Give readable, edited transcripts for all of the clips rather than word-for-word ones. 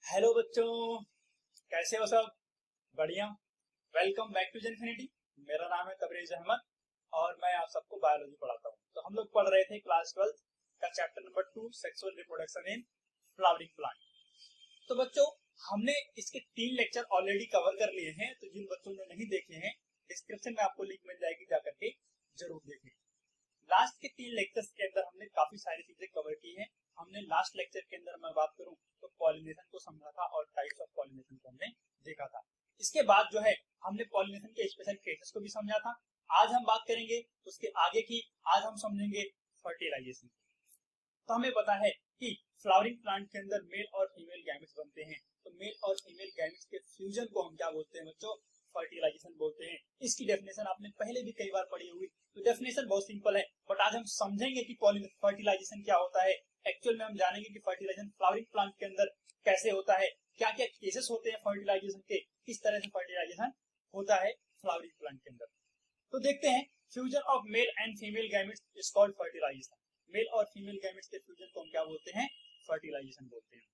Hello बच्चों, कैसे हो सब? बढ़िया। Welcome back to Genfinity. मेरा नाम है तबरेज अहमद और मैं आप सबको बायोलॉजी पढ़ाता हूँ। तो हम लोग पढ़ रहे थे क्लास 12 का chapter number 2 sexual reproduction in flowering plant. तो बच्चों, हमने इसके 3 लेक्चर ऑलरेडी कवर कर लिए हैं। तो जिन बच्चों ने नहीं देखे हैं, डिस्क्रिप्शन में आपको लिंक मिल जाएगी, जाकर के जरूर देखें। लास्ट के 3 लेक्चर्स के अंदर हमने काफी सारी चीजें कवर की हैं। हमने लास्ट लेक्चर के अंदर मैं बात करूं तो पॉलिनेशन को समझा था और टाइप्स ऑफ पॉलिनेशन को हमने देखा था। इसके बाद जो है हमने पॉलिनेशन के स्पेशल केसेस को भी समझा था। आज हम बात करेंगे उसके आगे की। आज हम समझेंगे फर्टिलाइजेशन। तो हमें पता है कि फ्लावरिंग प्लांट के अंदर मेल और फीमेल गैमेट्स बनते हैं। तो मेल और फीमेल गैमेट्स के फ्यूजन को हम क्या बोलते हैं बच्चों? फर्टिलाइजेशन बोलते हैं। इसकी डेफिनेशन आपने पहले भी कई बार पढ़ी हुई। तो डेफिनेशन बहुत सिंपल है, बट आज हम समझेंगे कि फर्टिलाइजेशन क्या होता है। एक्चुअल में हम जानेंगे कि फर्टिलाइजेशन फ्लावरिंग प्लांट के अंदर कैसे होता है, क्या क्या केसेस होते हैं फर्टिलाइजेशन के, किस तरह से फर्टिलाइजेशन होता है फ्लावरिंग प्लांट के अंदर। तो देखते हैं, fusion of male and female gametes is called fertilisation. Male और फीमेल गैमेट्स के फ्यूजन को हम क्या बोलते हैं? फर्टिलाइजेशन बोलते हैं।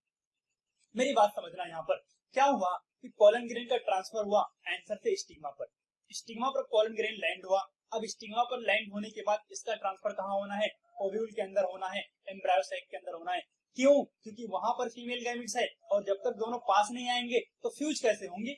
मेरी बात समझना, यहाँ पर क्या हुआ कि पोलन ग्रेन का ट्रांसफर हुआ एंसर से स्टिग्मा पर। स्टिग्मा पर पोलन ग्रेन लैंड हुआ। अब स्टिग्मा पर लैंड होने के बाद इसका ट्रांसफर कहाँ होना है? ओव्यूल के अंदर होना है, एम्ब्रायो सैक के अंदर होना है। क्यों? क्योंकि वहां पर फीमेल गैमेट्स है और जब तक दोनों पास नहीं आएंगे तो फ्यूज कैसे होंगे?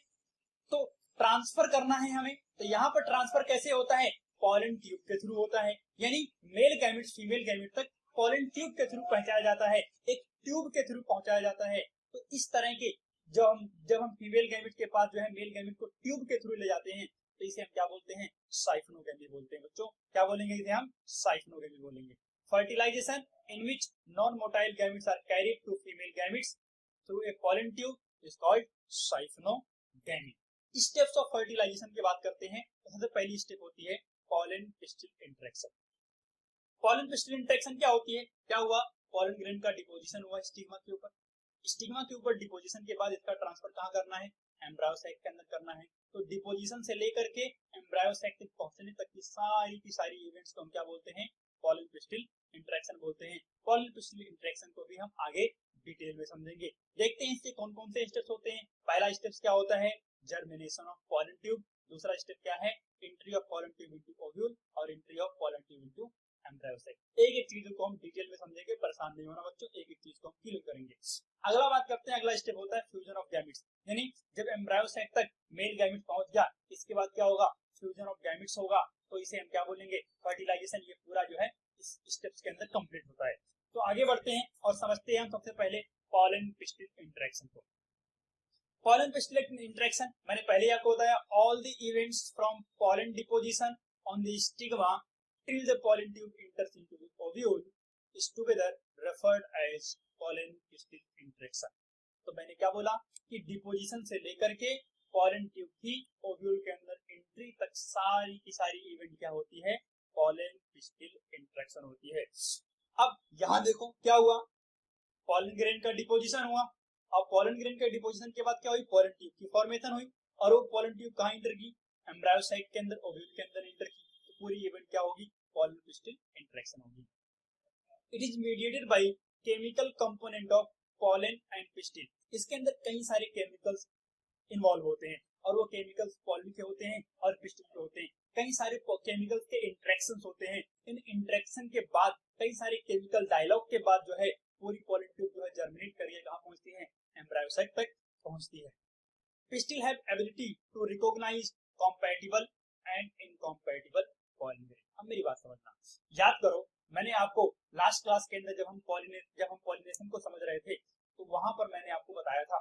तो ट्रांसफर करना है हमें। तो यहाँ पर ट्रांसफर कैसे होता है? पॉलन ट्यूब के थ्रू होता है। यानी मेल गैमेट फीमेल गैमेट तक पॉलन ट्यूब के थ्रू पहुंचाया जाता है, एक ट्यूब के थ्रू पहुंचाया जाता है। तो इस तरह के जब हम फीमेल गैमेट के पास जो है मेल गैमेट को ट्यूब के थ्रू ले जाते हैं, तो इसे हम क्या बोलते हैं? साइफनोगेमी बोलते हैं बच्चों। क्या बोलेंगे इसे हम? साइफनोगेमी बोलेंगे। Fertilisation in which non motile gametes are carried to female gametes through a pollen tube is called siphonogamy. Steps of fertilisation की बात करते हैं तो सबसे पहली स्टेप होती है pollen pistil interaction. Pollen pistil interaction क्या होती है? क्या हुआ? पॉलन ग्रेन का डिपोजिशन हुआ स्टिग्मा के ऊपर। स्टिग्मा के ऊपर डिपोजिशन के बाद इसका ट्रांसफर कहाँ करना है? एम्ब्रायो सैक के अंदर करना है। तो डिपोजिशन से लेकर के एम्ब्रायो सैक तक पहुंचने तक की सारी इवेंट्स को हम क्या बोलते हैं? पॉलन पिस्टिल इंटरेक्शन बोलते हैं। पॉलन पिस्टिल इंटरेक्शन को भी हम आगे डिटेल में समझेंगे। देखते हैं इसके कौन कौन से स्टेप्स होते हैं। पहला स्टेप क्या होता है? Germination of pollen tube. दूसरा स्टेप क्या है? Entry of pollen tube into ovule और entry of pollen tube into embryo sac. एक एक चीजों को हम डिटेल में समझेंगे, परेशान नहीं होना बच्चों, एक एक चीज को हम क्लियर करेंगे। अगला बात करते हैं, अगला स्टेप होता है फ्यूजन ऑफ गैमेट्स। यानी जब एम्ब्रायो सैक तक मेल गैमेट पहुंच गया, इसके बाद क्या होगा? फ्यूजन ऑफ गैमेट्स होगा। तो इसे हम क्या बोलेंगे? फर्टिलाइजेशन। ये पूरा जो है इस स्टेप्स के अंदर कंप्लीट होता है। तो आगे बढ़ते हैं और समझते हैं हम सबसे पहले पॉलन पिस्टिल इंटरेक्शन को। पॉलन पिस्टिल इंटरेक्शन मैंने पहले आपको बताया, all the events from pollen deposition on the stigma till the pollen tube enters into the ovule is together referred as pollen pistil interaction। तो मैंने क्या बोला कि डिपोजिशन से लेकर के पॉलन ट्यूब की ओव्यूल के अंदर एंट्री तक सारी की सारी इवेंट क्या होती है? पॉलन पिस्टिल इंटरेक्शन होती है। अब यहाँ देखो क्या हुआ, पॉलन ग्रेन का डिपोजिशन हुआ। अब पॉलन ग्रेन के डिपोजिशन के बाद क्या हुई? पॉलन ट्यूब की फॉर्मेशन हुई। और वो पॉलन ट्यूब कहाँ इंटर की? एम्ब्रायो साइट के अंदर, ओव्यूल के अंदर इंटर की। तो पूरी इवेंट क्या होगी? पॉलन पिस्टिल इंटरेक्शन होगी। It is mediated by chemical component of pollen and pistil. इसके अंदर कई सारे केमिकल्स इन्वॉल्व होते हैं और वो केमिकल्स पॉलन के होते हैं और पिस्टिल के होते हैं। कई सारे केमिकल्स के इंटरेक्शंस होते हैं। इन इंटरेक्शन के बाद, कई सारे केमिकल डायलॉग के बाद जो है पूरी पॉलन ट्यूब जो है जर्मिनेट करके कहाँ पहुंचती है? एम्ब्रायो साइट तक पहुंचती है। Pistil have ability to recognise compatible and incompatible pollen grain. अब मेरी बात समझना, याद करो मैंने आपको लास्ट क्लास के अंदर जब हम पॉलिनेशन को समझ रहे थे तो वहां पर मैंने आपको बताया था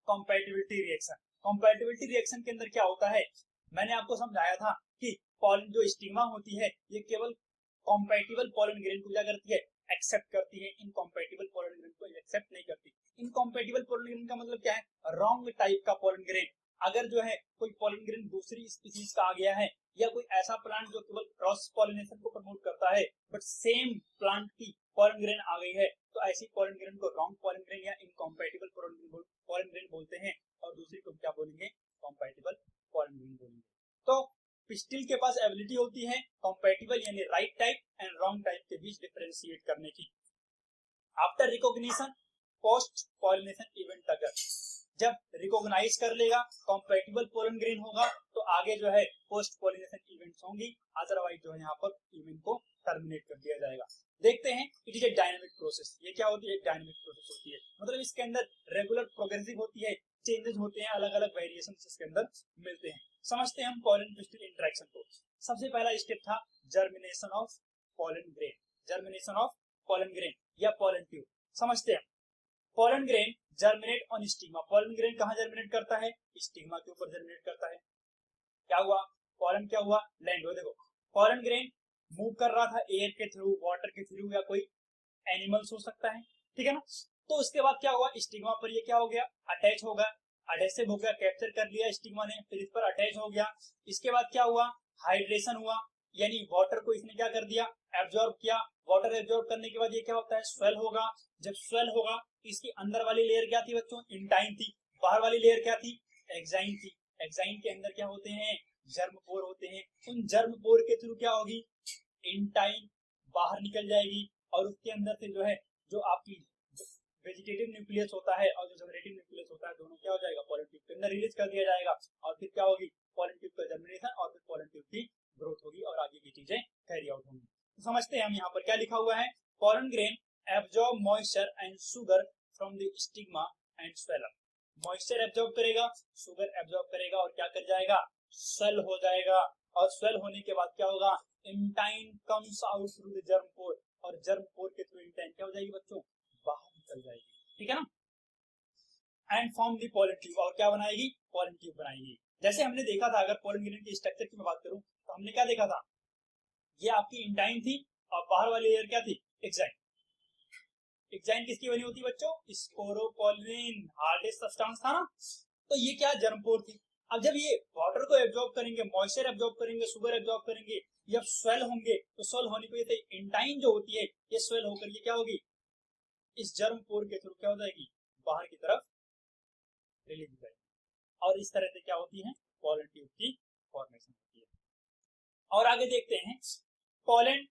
कंपैटिबिलिटी रिएक्शन। कंपैटिबिलिटी रिएक्शन के अंदर क्या होता है? मैंने आपको समझाया था कि पॉलन जो स्टिग्मा होती है ये केवल कंपैटिबल पॉलन ग्रेन को क्या करती है? एक्सेप्ट करती है। इनकंपैटिबल पॉलन ग्रेन को एक्सेप्ट नहीं करती। इनकंपैटिबल पॉलन ग्रेन का मतलब क्या है? रॉन्ग टाइप का पॉलन ग्रेन। अगर जो है कोई पॉलन ग्रेन दूसरी स्पीशीज का आ गया है या कोई ऐसा प्लांट जो केवल क्रॉस पॉलिनेशन को प्रमोट करता है बट सेम प्लांट की पॉलन ग्रेन आ गई है, तो ऐसी पॉलन ग्रेन को रॉन्ग पॉलन ग्रेन या इनकंपैटिबल पॉलन ग्रेन बोलते हैं। और दूसरी को क्या बोलेंगे? कंपैटिबल पॉलन ग्रेन बोलेंगे। तो पिस्टिल के पास एबिलिटी होती है कंपैटिबल यानी right type and wrong type के बीच डिफरेंशिएट करने की। After recognition post pollination event अगर जब रिकॉग्नाइज कर लेगा, कॉम्पैटिबल पोलन ग्रेन होगा, तो आगे जो है पोस्ट पॉलिनेशन इवेंट्स होंगी, अदरवाइज जो है यहाँ पर इवेंट को टर्मिनेट कर दिया जाएगा। देखते हैं, it is a dynamic process. ये क्या होती है? डायनामिक प्रोसेस होती है, मतलब इसके अंदर रेगुलर प्रोग्रेसिव होती है, चेंजेस होते हैं, अलग अलग वेरिएशन इसके अंदर मिलते हैं। समझते हैं हम पॉलन क्रिस्टल इंटरेक्शन को। सबसे पहला स्टेप था germination of pollen grain, germination of pollen grain या पॉलन ट्यूब। समझते हैं, pollen grain germinate on stigma. Pollen grain कहाँ जर्मिनेट करता है? स्टिग्मा के ऊपर जर्मिनेट करता है। क्या हुआ? पॉलन क्या हुआ? लैंड हुआ। देखो, पॉलन ग्रेन मूव कर रहा था एयर के थ्रू, वाटर के थ्रू, या कोई एनिमल्स हो सकता है, ठीक है ना। तो उसके बाद क्या हुआ? स्टिग्मा पर ये क्या हो गया? अटैच होगा, अडेसिव हो गया, कैप्चर कर लिया स्टिग्मा ने, फिर इस पर अटैच हो गया। इसके बाद क्या हुआ? हाइड्रेशन हुआ, यानी वाटर को इसने क्या कर दिया? एब्जॉर्ब किया। वाटर एब्जॉर्ब करने के बाद ये क्या होता है? स्वेल होगा। जब स्वेल होगा, इसकी अंदर वाली लेयर क्या थी बच्चों? इंटाइन थी। बाहर वाली लेयर क्या थी? एक्साइन थी। एक्साइन के अंदर क्या होते हैं? जर्म पोर होते हैं। उन जर्म पोर के थ्रू क्या होगी? इंटाइन बाहर निकल जाएगी, और उसके अंदर से जो है, जो आपकी वेजिटेटिव न्यूक्लियस होता है और जो जनरेटिव न्यूक्लियस होता है, दोनों क्या हो जाएगा? पॉलन ट्यूब के अंदर रिलीज कर दिया जाएगा। और फिर क्या होगी? पॉलन ट्यूब का जर्मिनेशन, और फिर पॉलन ट्यूब की ग्रोथ होगी और आगे की चीजें कैरी आउट होंगी। तो समझते हैं हम यहाँ पर क्या लिखा हुआ है। Pollen grain absorb moisture and sugar from the stigma and swell up. Moisture absorb करेगा, शुगर एब्जॉर्ब करेगा, और क्या कर जाएगा? स्वेल हो जाएगा। और स्वेल होने के बाद क्या होगा? Intine comes out through the germ pore, और जर्म पोर के थ्रू इंटाइन क्या हो जाएगी बच्चों? बाहर निकल जाएगी, ठीक है ना। And form the pollen tube, और क्या बनाएगी? पॉलन ट्यूब बनाएगी। जैसे हमने देखा था, अगर पॉलन ग्रेन की स्ट्रक्चर की मैं बात करूं, तो हमने क्या देखा था? ये आपकी इंटाइन थी, और बाहर वाली लेयर क्या थी? एक्साइन। एक्साइन किसकी बनी होती बच्चों? स्पोरोपोलिन, हार्डेस्ट सब्सटेंस था ना। तो ये क्या? जर्मपोर थी। अब जब ये वाटर को एब्जॉर्ब करेंगे, मॉइस्चर एब्जॉर्ब करेंगे, शुगर एब्जॉर्ब करेंगे, जब स्वेल होंगे, तो स्वेल होने की वजह से इंटाइन जो होती है, ये स्वेल होकर ये क्या होगी? इस जर्मपोर के थ्रू क्या हो जाएगी? बाहर की तरफ रिलीज हो जाएगी, और इस तरह से क्या होती है? पॉलन ट्यूब की फॉर्मेशन होती है। और आगे देखते हैं, पॉलन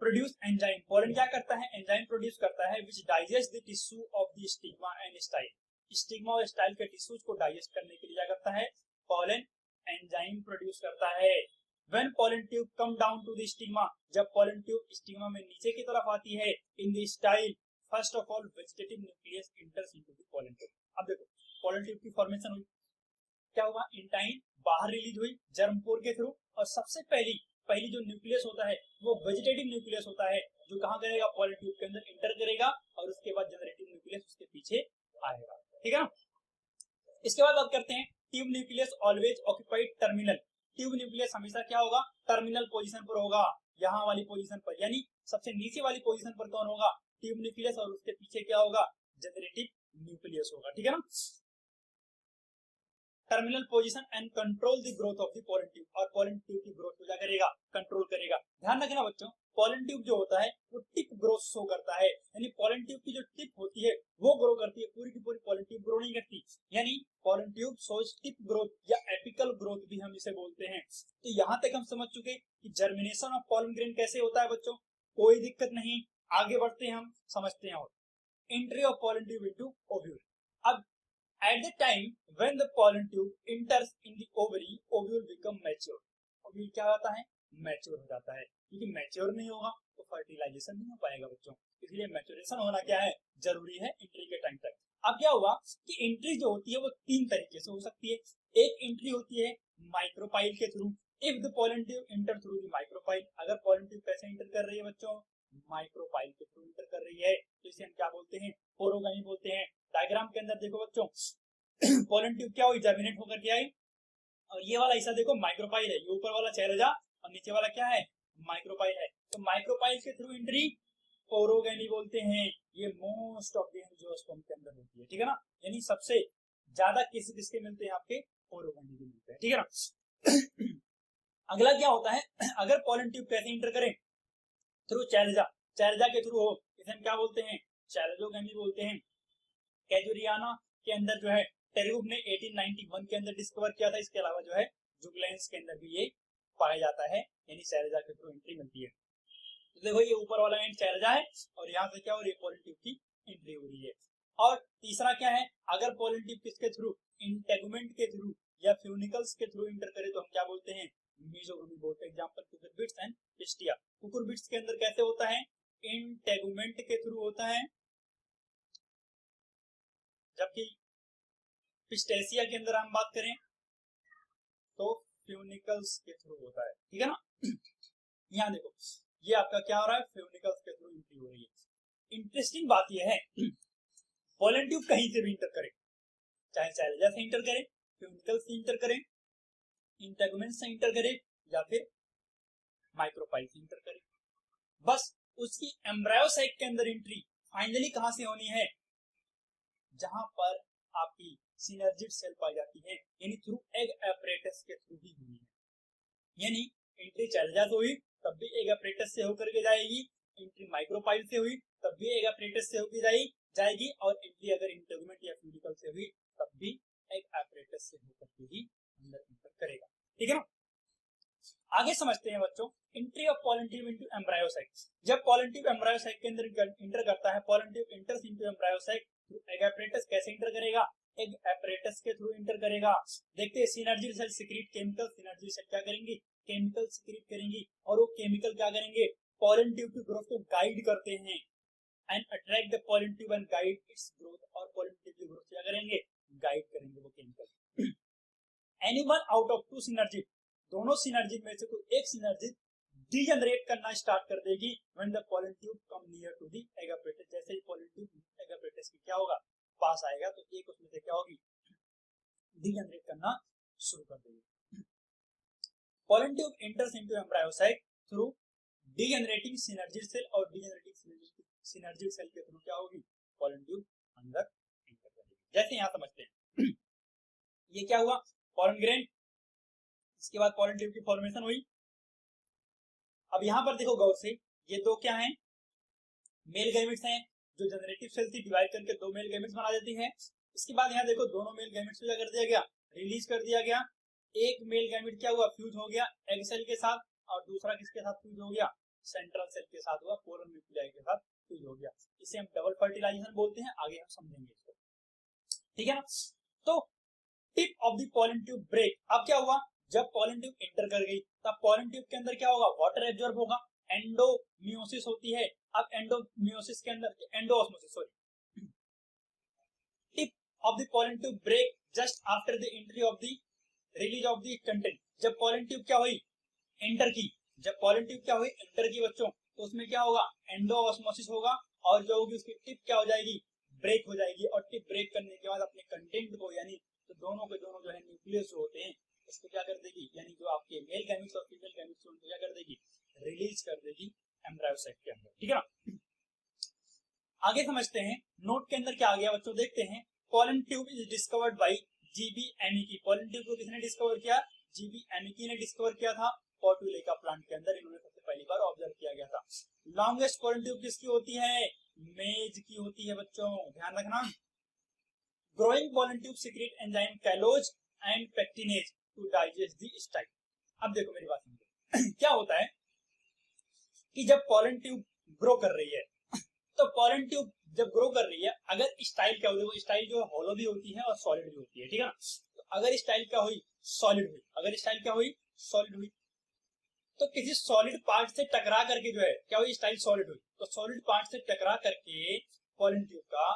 प्रोड्यूस एंजाइम। पॉलन क्या करता है? एंजाइम प्रोड्यूस करता है, विच digest the tissue of the stigma and style. Stigma और स्टाइल के टिश्यूज को डाइजेस्ट करने के लिए क्या करता है? पॉलन एंजाइम प्रोड्यूस करता है। When pollen tube come down to the stigma, जब पॉलन ट्यूब स्टिग्मा में नीचे की तरफ आती है, in the style first of all vegetative nucleus enters into the pollen tube. अब देखो, पॉलन ट्यूब की फॉर्मेशन हुई, क्या हुआ? इंटाइन बाहर रिलीज हुई जर्मपोर के थ्रू, और सबसे पहली जो न्यूक्लियस होता है वो वेजिटेटिव न्यूक्लियस होता है, जो कहां करेगा? पॉलन ट्यूब के अंदर इंटर करेगा, और उसके बाद जनरेटिव न्यूक्लियस उसके पीछे आएगा, ठीक है ना। इसके बाद बात करते हैं, tube nucleus always occupied terminal. Tube nucleus हमेशा क्या होगा? टर्मिनल पोजीशन पर होगा, यहाँ वाली पोजीशन पर, यानी सबसे नीचे वाली पोजीशन पर कौन होगा? ट्यूब न्यूक्लियस, और उसके पीछे क्या होगा? जनरेटिव न्यूक्लियस होगा, ठीक है ना। Terminal position and control the growth of the pollen tube, और पॉलन ट्यूब की ग्रोथ को क्या करेगा? कंट्रोल करेगा। ध्यान रखना बच्चों, पॉलन ट्यूब जो होता है वो टिप ग्रोथ शो करता है, यानी पॉलन ट्यूब की जो टिप होती है वो ग्रो करती है, पूरी की पूरी पॉलन ट्यूब ग्रो नहीं करती, यानी pollen tube shows tip growth या एपिकल ग्रोथ भी हम इसे बोलते हैं। तो यहाँ तक हम समझ चुके कि जर्मिनेशन ऑफ पॉलन ग्रेन कैसे होता है बच्चों, कोई दिक्कत नहीं। आगे बढ़ते हैं, हम समझते हैं। और entry of pollen tube into ovule. अब at the time when the pollen tube enters in the ovary, ovule become mature. ovule क्या होता है? मैच्योर हो जाता है, क्योंकि मैच्योर नहीं होगा तो फर्टिलाइजेशन नहीं हो पाएगा बच्चों, इसलिए मैच्योरेशन होना क्या है? जरूरी है एंट्री के टाइम तक। अब क्या हुआ कि एंट्री जो होती है वो तीन तरीके से हो सकती है। एक एंट्री होती है माइक्रोपाइल के through, if the pollen tube enter through the micropyle। अगर pollen tube कैसे एंटर कर रही है बच्चों? माइक्रोपाइल के थ्रू एंटर कर रही है, तो इसे हम क्या बोलते हैं? पोरोगामी बोलते हैं। डायग्राम के अंदर देखो बच्चों, पॉलन ट्यूब क्या हुई? जर्मिनेट होकर के आई, और ये वाला हिस्सा देखो माइक्रोपाइल है, ये ऊपर वाला चेहरा और नीचे वाला क्या है? माइक्रोपाइल है। तो माइक्रोपाइल के थ्रू एंट्री पोरोगेनी बोलते हैं। ये मोस्ट ऑफ द एंजियोस्पर्म के अंदर होती है, ठीक है ना, यानी सबसे ज्यादा केसेस किसके मिलते हैं? आपके पोरोगेनी के मिलते हैं, ठीक है ना। अगला क्या होता है, अगर पॉलन ट्यूब कैसे एंटर करें? थ्रू चैलेजा, चैलेजा के थ्रू हो, इसे हम क्या बोलते हैं? चैलेजोगेमी बोलते हैं। कैजुरियाना के अंदर जो है टेरूब ने 1891 के अंदर डिस्कवर किया था। इसके अलावा जो है जुगलैंस के अंदर भी ये पाया जाता है, यानी चैलेजा के थ्रू एंट्री मिलती है। तो देखो, ये ऊपर वाला एंड चैलेजा है, और यहाँ से क्या हो रही है? पॉलन ट्यूब की एंट्री हो रही है। और तीसरा क्या है, अगर पोलन ट्यूब किसके थ्रू, इंटेगुमेंट के थ्रू या फ्यूनिकल्स के थ्रू इंटर करे तो हम क्या बोलते हैं, मीजोग्लोबिन बोलते हैं। Example cucurbits and pistia. Cucurbits के अंदर कैसे होता है, इंटेगुमेंट के थ्रू होता है, जबकि पिस्टेसिया के अंदर हम बात करें तो फ्यूनिकल्स के थ्रू होता है, ठीक है ना। यहाँ देखो ये आपका क्या हो रहा है, फ्यूनिकल्स के थ्रू एंट्री हो रही है। इंटरेस्टिंग बात यह है पोलन ट्यूब कहीं से भी इंटर करे, चाहे सैलेजा से इंटर करे, फ्यूनिकल्स से इंटर करे, इंटेगुमेंट से इंटर करे या फिर माइक्रोपाइल से इंटर करे, बस उसकी एम्ब्रायो साइट के अंदर एंट्री फाइनली कहां से होनी है, जहां पर आपकी सिनर्जिड सेल पाई जाती है, यानी थ्रू एग एपरेटस के थ्रू ही होनी है। यानी एंट्री सैलेजा से हुई तब भी एग एपरेटस से होकर के जाएगी, एंट्री माइक्रोपाइल से हुई तब भी एग एपरेटस से होकर जाएगी, और एंट्री अगर इंटेगुमेंट या फ्यूनिकल से हुई तब भी एग एपरेटस से होकर के ही अंदर इंटर करेगा, ठीक है ना। आगे समझते हैं बच्चों, entry of pollen tube into embryo site. जब पोलन ट्यूब एम्ब्रायो साइट के अंदर इंटर करता है, pollen tube enters into embryo site through egg apparatus. कैसे इंटर करेगा, एग एपरेटस के थ्रू इंटर करेगा। देखते हैं synergid cell secrete chemical, synergid cell क्या करेंगी, केमिकल सीक्रेट करेंगी, और वो केमिकल क्या करेंगे, पोलन ट्यूब की ग्रोथ को गाइड करते हैं, and attract the pollen tube and guide its growth. और पोलन ट्यूब की ग्रोथ क्या करेंगे, गाइड करेंगे वो chemical. Any one out of two synergid, दोनों सिनर्जिड में से कोई एक सिनर्जिड डीजनरेट करना स्टार्ट कर देगी when the pollen tube come near to the egg apparatus. जैसे ही पोलन ट्यूब एग एपरेटस की क्या होगा, पास आएगा, तो एक उसमें से क्या होगी, डीजनरेट करना शुरू कर देगी। Pollen tube enters into embryo site through degenerating synergid cell, और डीजनरेटिंग सिनर्जिड सेल के थ्रू क्या होगी, पोलन ट्यूब अंदर एंटर करेगी। जैसे यहां समझते हैं ये क्या हुआ, पोलन ग्रेन, इसके बाद पोलन ट्यूब की फॉर्मेशन हुई। अब यहां पर देखो गौर से, ये दो क्या हैं, मेल गैमेट्स हैं, जो जनरेटिव सेल थी डिवाइड करके दो मेल गैमेट्स बना देती है। इसके बाद यहाँ देखो दोनों मेल गैमेट्स को क्या कर दिया गया, रिलीज कर दिया गया। एक मेल गैमेट क्या हुआ, फ्यूज हो गया एग सेल के साथ, और दूसरा किसके साथ फ्यूज हो गया, सेंट्रल सेल के साथ हुआ, पोलर न्यूक्लियाई के साथ फ्यूज हो गया। इसे हम डबल फर्टिलाइजेशन बोलते हैं, आगे हम समझेंगे इसको, ठीक है ना। तो tip of the pollen tube break. अब क्या हुआ, जब पोलन ट्यूब इंटर कर गई तब पोलन ट्यूब के अंदर क्या होगा, वाटर एब्जॉर्ब होगा, एंडोमियोसिस होती है। अब एंडोमियोसिस के अंदर endosmosis, sorry, tip of the pollen tube break just after the entry of the release of the content. जब पोलन ट्यूब क्या हुई, एंटर की, जब पोलन ट्यूब क्या हुई, एंटर की बच्चों, तो उसमें क्या होगा, एंडोऑस्मोसिस होगा, और जो होगी उसकी टिप क्या हो जाएगी, ब्रेक हो जाएगी। और टिप ब्रेक करने के बाद अपने कंटेंट को, यानी तो दोनों के दोनों जो है न्यूक्लियस जो होते हैं उसको क्या कर देगी, यानी जो आपके मेल गैमेट्स और फीमेल गैमेट्स उनको क्या कर देगी, रिलीज कर देगी एम्ब्रायो साइट के अंदर, ठीक है ना। आगे समझते हैं, नोट के अंदर क्या आ गया बच्चों, देखते हैं। Pollen tube is discovered by GB Amici. Pollen tube को किसने डिस्कवर किया, जीबी एमिकी ने डिस्कवर किया था, पोर्टुलेका प्लांट के अंदर इन्होंने सबसे पहली बार ऑब्जर्व किया गया था। लॉन्गेस्ट पोलन ट्यूब किसकी होती है, मेज की होती है बच्चों, ध्यान रखना। Growing pollen tube secrete enzyme callose and pectinase to digest the style. अब देखो मेरी बात समझो क्या होता है कि जब पोलन ट्यूब ग्रो कर रही है, तो पोलन ट्यूब जब ग्रो कर रही है, अगर स्टाइल क्या होती है, वो स्टाइल जो हॉलो भी होती है और सॉलिड भी होती है, ठीक है ना। तो अगर स्टाइल क्या हुई, सॉलिड हुई, अगर स्टाइल क्या हुई, सॉलिड हुई, तो किसी सॉलिड पार्ट से टकरा करके जो है क्या हुई, स्टाइल सॉलिड हुई, तो सॉलिड पार्ट से टकरा करके पोलन ट्यूब का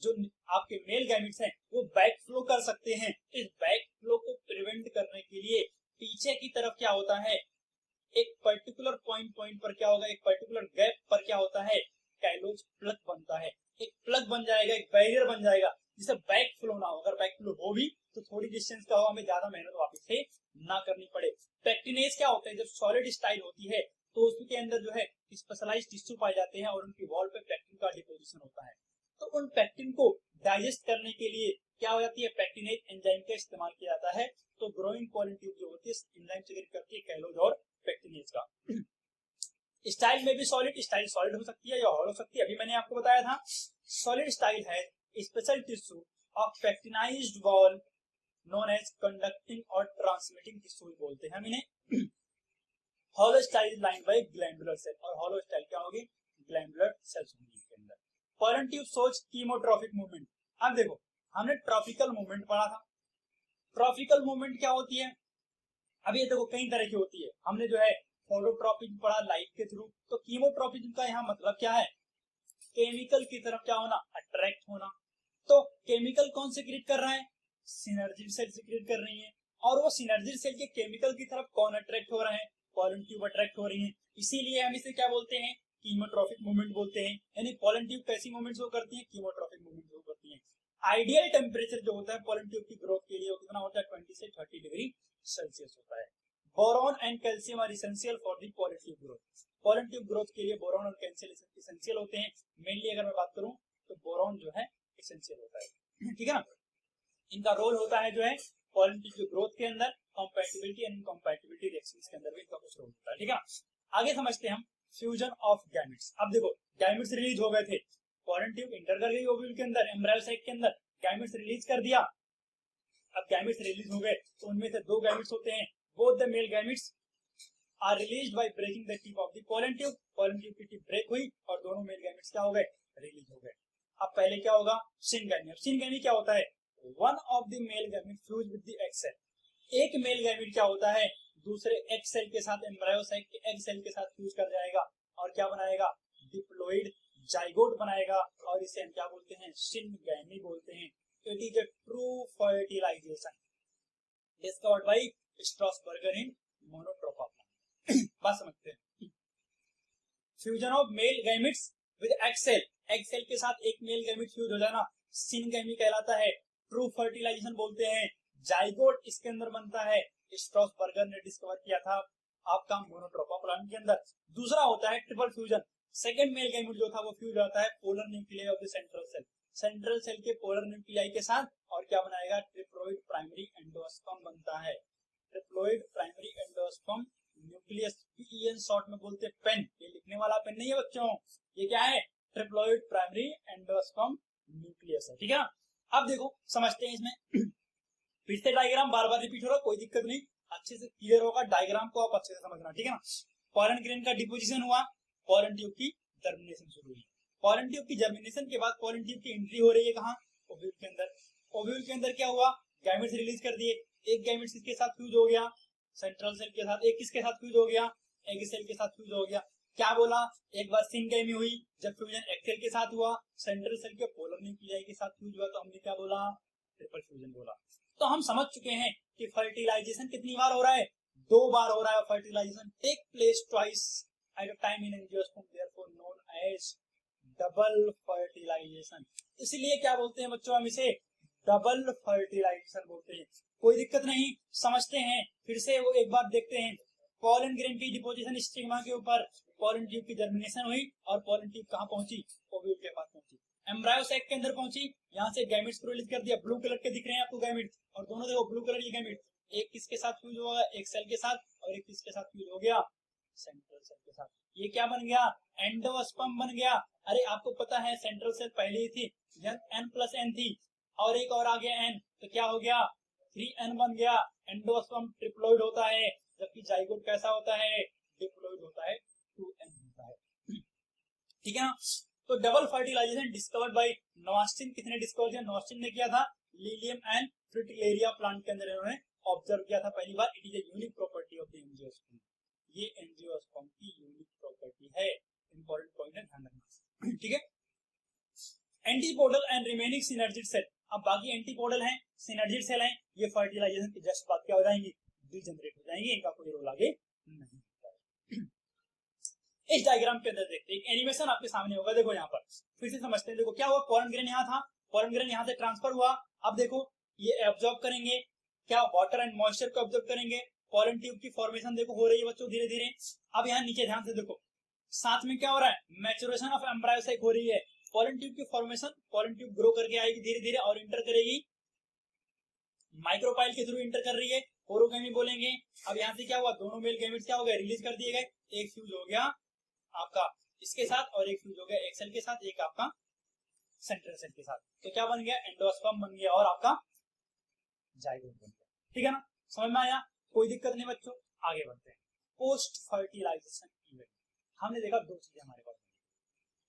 जो आपके मेल गैमेट्स हैं वो बैक फ्लो कर सकते हैं। इस बैक फ्लो को प्रिवेंट करने के लिए पीछे की तरफ क्या होता है, एक पर्टिकुलर पॉइंट पर क्या होगा, एक पर्टिकुलर गैप पर क्या होता है, कैलोज प्लग बनता है। एक प्लग बन जाएगा, एक बैरियर बन जाएगा जिससे बैक फ्लो ना हो। अगर बैक फ्लो हो भी तो थोड़ी डिस्टेंस का हो, हमें ज्यादा मेहनत वापस से ना करनी पड़े। पेक्टिनेज क्या होता है, जब सॉलिड स्टाइल होती है तो उसके अंदर जो है स्पेशलाइज्ड टिश्यू पाए जाते हैं और उनकी वॉल पे पेक्टिन का डिपोजिशन होता है। तो उन पेक्टिन को डाइजेस्ट करने के लिए क्या हो जाती है, पेक्टिनेज एंजाइम का इस्तेमाल किया जाता है। तो ग्रोइंग पोलन ट्यूब जो होती है एंजाइम सीक्रेट करती है कैलोज और पेक्टिनेज का। स्टाइल में भी सॉलिड स्टाइल सॉलिड हो सकती है या हॉल हो सकती है, अभी मैंने आपको बताया था। सॉलिड स्टाइल है special tissue of pectinised wall known as conducting और ट्रांसमिटिंग टिश्यू बोलते हैं हम इन्हें। Hollow style lined by glandular cell, और हॉलो स्टाइल क्या होगी, ग्लैंडुलर सेल्स होंगी इसके अंदर। Pollen tube shows chemotropic movement. अब देखो हमने ट्रॉपिकल मूवमेंट पढ़ा था। ट्रॉपिकल मूवमेंट क्या होती है? अब ये देखो कई तरह की होती है। हमने जो है फोटोट्रॉपिक पढ़ा लाइट के थ्रू, तो कीमोट्रॉपिक का यहाँ मतलब क्या है? केमिकल की तरफ क्या होना? अट्रैक्ट होना। तो केमिकल कौन से क्रिएट कर रहा है? सिनर्जी सेल से क्रिएट कर रही है। और वो सिनर्जी सेल के केमिकल की तरफ कौन अट्रैक्ट हो रहा है? पोलन ट्यूब अट्रैक्ट हो रही है। इसीलिए हम इसे क्या बोलते हैं? कीमोट्रॉपिक मूवमेंट बोलते हैं। यानी पोलन ट्यूब कैसी मूवमेंट शो करती है? कीमोट्रॉपिक मूवमेंट शो करती है। आइडियल टेम्परेचर जो होता है पोलन ट्यूब की ग्रोथ के लिए वो कितना होता है? 20 से 30 डिग्री सेल्सियस होता है। Boron and calcium are essential for the pollen tube growth. Pollen tube growth के लिए बोरॉन और कैल्शियम एसेंशियल होते हैं। मेनली अगर मैं बात करूं तो बोरॉन जो है एसेंशियल होता है, ठीक है ना। इनका रोल होता है जो है पोलन ट्यूब की ग्रोथ के अंदर, कंपैटिबिलिटी एंड इनकंपैटिबिलिटी रिएक्शंस के अंदर भी इनका कुछ रोल होता है, ठीक है। आगे समझते हैं हम फ्यूजन ऑफ गैमेट्स। अब देखो गैमेट्स रिलीज हो गए थे, पोलन ट्यूब इंटर कर गई ओव्यूल के अंदर, एम्ब्रायो साइक के अंदर, गैमेट्स रिलीज कर दिया। अब गैमेट्स रिलीज हो गए तो उनमें से दो गैमेट्स होते हैं, both the male gametes are released by breaking the tip of the pollen tube. Pollen tube की टिप ब्रेक हुई और दोनों मेल गैमेट्स क्या हो गए? रिलीज हो गए। अब पहले क्या होगा? सिनगैमी। अब सिनगैमी क्या होता है? One of the male gamete fuse with the egg cell. एक मेल गैमेट क्या होता है? दूसरे एग सेल के साथ, एम्ब्रायो साइक के एग सेल के साथ फ्यूज कर जाएगा और क्या बनाएगा? डिप्लॉइड जाइगोट बनाएगा और इसे हम क्या बोलते हैं? सिनगैमी बोलते हैं। It is a true fertilisation discovered by Strasburger in Monotropa plant. बात समझते हैं। Fusion of male gametes with egg cell, egg cell के साथ एक मेल गैमेट फ्यूज हो जाना सिनगैमी कहलाता है। ट्रू फर्टिलाइजेशन बोलते हैं। जाइगोट इसके अंदर बनता है, स्ट्रॉसबर्गर ने डिस्कवर किया था आपका मोनोट्रोपा प्लांट के अंदर। दूसरा होता है triple fusion. Second male gamete जो था वो फ्यूज होता है polar nuclei of the central cell, central cell के पोलर न्यूक्लियाई के साथ, और क्या बनाएगा? ट्रिप्लोइड प्राइमरी एंडोस्पर्म बनता है। Triploid primary endosperm nucleus, PEN short में बोलते हैं पेन। ये लिखने वाला पेन नहीं है बच्चों, ये क्या है? ट्रिप्लोइड प्राइमरी एंडोस्पर्म न्यूक्लियस है, ठीक है ना। अब देखो समझते हैं इसमें फिर से डायग्राम बार बार रिपीट हो रहा, कोई दिक्कत नहीं, अच्छे से क्लियर होगा। डायग्राम को आप अच्छे से समझना, ठीक है ना। पोलन ग्रेन का डिपोजिशन हुआ, पोलन ट्यूब की जर्मिनेशन शुरू हुई। पोलन ट्यूब की जर्मिनेशन के बाद पोलन ट्यूब की एंट्री हो रही है कहाँ? ओव्यूल के अंदर। ओव्यूल के अंदर क्या हुआ? गैमेट्स रिलीज कर दिए। एक गैमेट्स किसके साथ फ्यूज हो गया? सेंट्रल सेल के साथ। एक किसके साथ फ्यूज हो गया? एग सेल के साथ फ्यूज हो गया। क्या बोला? एक बार सिनगैमी हुई, जब फ्यूजन एग सेल के साथ हुआ, सेंट्रल सेल के पोलर न्यूक्लियाई के साथ फ्यूज हुआ, तो हमने क्या बोला? ट्रिपल फ्यूजन बोला। तो हम समझ चुके हैं कि फर्टिलाइजेशन कितनी बार हो रहा है? 2 बार हो रहा है। Fertilization take place twice at a time in angiosperm, therefore known as double fertilization. इसलिए क्या बोलते हैं बच्चों? हम इसे डबल फर्टिलाइजेशन बोलते हैं। कोई दिक्कत नहीं, समझते हैं फिर से वो एक बार देखते हैं। पोलन ग्रेन की डिपोजिशन स्टिग्मा के ऊपर, पोलन ट्यूब की जर्मिनेशन हुई और पोलन ट्यूब कहाँ पहुंची? ओव्यूल के पास पहुंची, एम्ब्रायो सैक के अंदर पहुंची। यहाँ से गैमेट्स को रिलीज कर दिया, ब्लू कलर के दिख रहे हैं आपको गैमेट, और दोनों देखो ब्लू कलर के गैमेट, एक किसके साथ फ्यूज हुआ? एक सेल के साथ, और एक किसके साथ फ्यूज हो गया? सेंट्रल सेल के साथ। ये क्या बन गया? एंडोस्पर्म बन गया। अरे आपको पता है सेंट्रल सेल पहले ही थी, n प्लस n थी, और एक और आ गया n, तो क्या हो गया? 3n बन गया। एंडोस्पर्म ट्रिप्लोइड होता है, जबकि जाइगोट कैसा होता है? डिप्लोइड होता है, 2n होता है, ठीक है ना। तो डबल फर्टिलाइजेशन डिस्कवर्ड बाय नॉस्टिन। किसने डिस्कवर किया? नॉस्टिन ने किया था। लिलियम एंड फ्रिटिलेरिया प्लांट के अंदर इन्होंने ऑब्जर्व किया था पहली बार। It is a unique property of the angiosperm. ये एंजियोस्पर्म की यूनिक प्रॉपर्टी है। इंपॉर्टेंट पॉइंट है, ध्यान रखना, ठीक है। Antipodal and remaining synergid cell. अब बाकी एंटीपोडल हैं, सिनर्जिड सेल हैं, ये फर्टिलाइजेशन के जस्ट बाद क्या हो जाएंगी? डीजनरेट हो जाएंगी, इनका कोई रोल आगे नहीं होता है। इस डायग्राम के अंदर देखते हैं, एक एनिमेशन आपके सामने होगा, देखो यहाँ पर फिर से समझते हैं। देखो क्या हुआ? पोलन ग्रेन यहाँ था, पोलन ग्रेन यहाँ से ट्रांसफर हुआ। अब देखो ये एब्जॉर्ब करेंगे क्या? वाटर एंड मॉइस्चर को एब्जॉर्ब करेंगे। पोलन ट्यूब की फॉर्मेशन देखो हो रही है बच्चों धीरे धीरे। अब यहाँ नीचे ध्यान से देखो, साथ में क्या हो रहा है? मैच्योरेशन ऑफ एम्ब्रायो साइक हो रही है। पोलन ट्यूब की फॉर्मेशन, पोलन ट्यूब ग्रो करके आएगी धीरे धीरे और इंटर करेगी, माइक्रोपाइल के थ्रू इंटर कर रही है, ओरोगैमी बोलेंगे। अब यहाँ से क्या हुआ? दोनों मेल गैमेट्स क्या हो गए? रिलीज कर दिए गए। एक फ्यूज हो गया आपका इसके साथ, और एक फ्यूज हो गया एक सेल के साथ, एक आपका सेंट्रल सेल के साथ। तो क्या बन गया? एंडोस्पर्म बन गया और आपका जाइगोट बन गया, ठीक है ना। समझ में आया? कोई दिक्कत नहीं बच्चों, आगे बढ़ते हैं। Post fertilization event. हमने देखा 2 चीजें हमारे पास,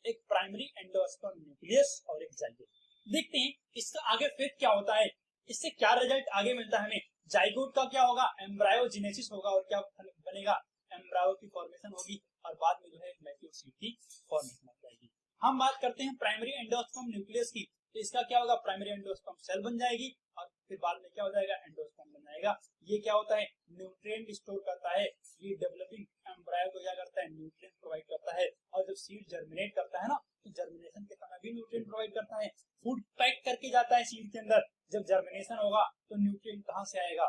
एक प्राइमरी एंडोस्पर्म न्यूक्लियस और एक जाइगोट। देखते हैं इसका आगे फिर क्या होता है, इससे क्या रिजल्ट आगे मिलता है हमें। जाइगोट का क्या होगा, एम्ब्रायोजेनेसिस होगा और क्या बनेगा, एम्ब्रायो की फॉर्मेशन होगी और बाद में जो है मैच्योर सीड की फॉर्मेशन हो जाएगी। हम बात करते हैं प्राइमरी एंडोस्पर्म न्यूक्लियस की, तो इसका क्या होगा, प्राइमरी एंडोस्पर्म सेल बन जाएगी और फिर बाद में क्या हो जाएगा, एंडोस्पर्म बन जाएगा। ये क्या होता है, न्यूट्रिएंट स्टोर करता है, ये डेवलपिंग एम्ब्रायो को क्या करता है, न्यूट्रिएंट प्रोवाइड करता है। और जब सीड जर्मिनेट करता है ना, तो जर्मिनेशन के समय भी न्यूट्रिएंट प्रोवाइड करता है। फूड पैक करके जाता है सीड के अंदर, जब जर्मिनेशन होगा तो न्यूट्रिएंट कहां से आएगा,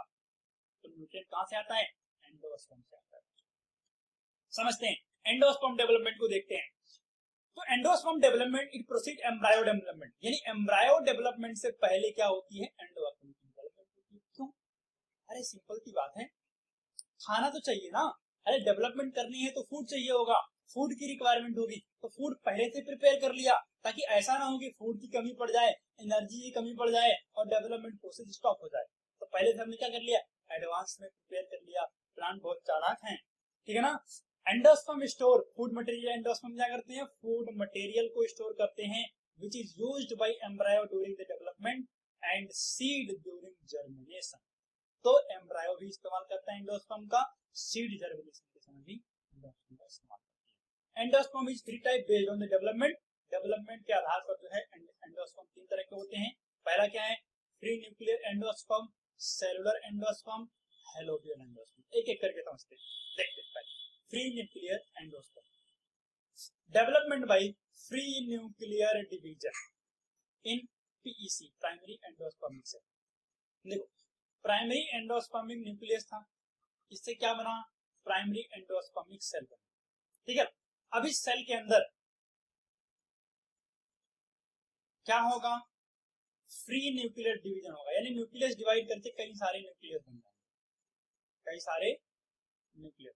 तो न्यूट्रिएंट कहां से आता है, एंडोस्पर्म से आता है। समझते हैं, एंडोस्पर्म डेवलपमेंट को देखते हैं। तो endosperm development it proceed embryo development, यानी एम्ब्रायो डेवलपमेंट से पहले क्या होती है, एंडोस्पर्म डेवलपमेंट होती है। क्यों, अरे सिंपल सी बात है, खाना तो चाहिए ना, अरे डेवलपमेंट करनी है तो फूड चाहिए होगा, फूड की रिक्वायरमेंट होगी, तो फूड पहले से प्रिपेयर कर लिया ताकि ऐसा ना हो कि फूड की कमी पड़ जाए, एनर्जी की कमी पड़ जाए और डेवलपमेंट प्रोसेस स्टॉप हो जाए। तो पहले से हमने क्या कर लिया, एडवांस में प्रिपेयर कर लिया। प्लांट बहुत चालाक है, ठीक है ना। Endosperm store food material, endosperm क्या करते हैं, फूड मटेरियल को स्टोर करते हैं, which is used by embryo during the development and seed during germination. तो एम्ब्रायो भी इस्तेमाल करता है एंडोस्पर्म का, सीड जर्मिनेशन के समय भी एंडोस्पर्म का इस्तेमाल करता है। Endosperm is three type based on the development, development के आधार पर जो है एंडोस्पर्म तीन तरह के होते हैं। पहला क्या है, free nuclear endosperm, cellular endosperm, helobial endosperm. एक एक करके समझते हैं, देखते हैं। पहले free nuclear endosperm, development by free nuclear division in PEC, primary endospermic cell. देखो, प्राइमरी एंडोस्पर्मिक न्यूक्लियस था, इससे क्या बना, प्राइमरी एंडोस्पर्मिक सेल बना, ठीक है। अब इस सेल के अंदर क्या होगा, फ्री न्यूक्लियर डिवीजन होगा, यानी न्यूक्लियस डिवाइड करके कई सारे न्यूक्लियस बन जाएंगे, कई सारे न्यूक्लियस,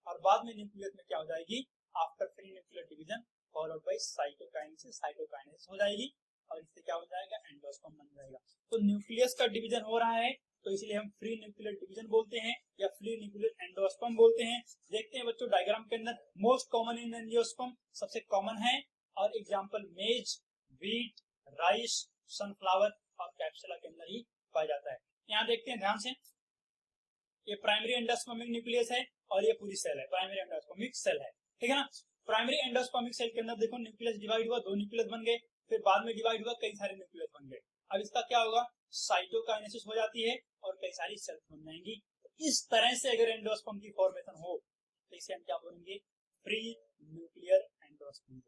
और बाद में न्यूक्लियस में क्या हो जाएगी, after free nuclear division followed by cytokinesis, cytokinesis हो जाएगी और इससे क्या हो जाएगा, एंडोस्पर्म बन जाएगा। तो न्यूक्लियस का डिवीजन हो रहा है, तो इसलिए हम फ्री न्यूक्लियर डिवीजन बोलते हैं या फ्री न्यूक्लियर एंडोस्पर्म बोलते हैं। देखते हैं बच्चों डायग्राम के अंदर, मोस्ट कॉमन इन एंजियोस्पर्म, सबसे कॉमन है, और एग्जांपल मेज, व्हीट, राइस, सनफ्लावर और कैप्सुला के अंदर ही पाया जाता है। यहाँ देखते हैं ध्यान से, ये प्राइमरी एंडोस्पर्मिक न्यूक्लियस है और ये पूरी सेल है, प्राइमरी एंडोस्पर्मिक सेल है, ठीक है ना। प्राइमरी एंडोस्पर्मिक सेल के अंदर देखो न्यूक्लियस डिवाइड हुआ, दो न्यूक्लियस बन गए, फिर बाद में डिवाइड हुआ, कई सारे न्यूक्लियस बन गए। अब इसका क्या होगा, साइटोकाइनेसिस हो जाती है और कई सारी सेल्स बन जाएंगी। इस तरह से अगर एंडोस्पर्म की फॉर्मेशन हो तो इसे हम क्या बोलेंगे, फ्री न्यूक्लियर एंडोस्पर्म।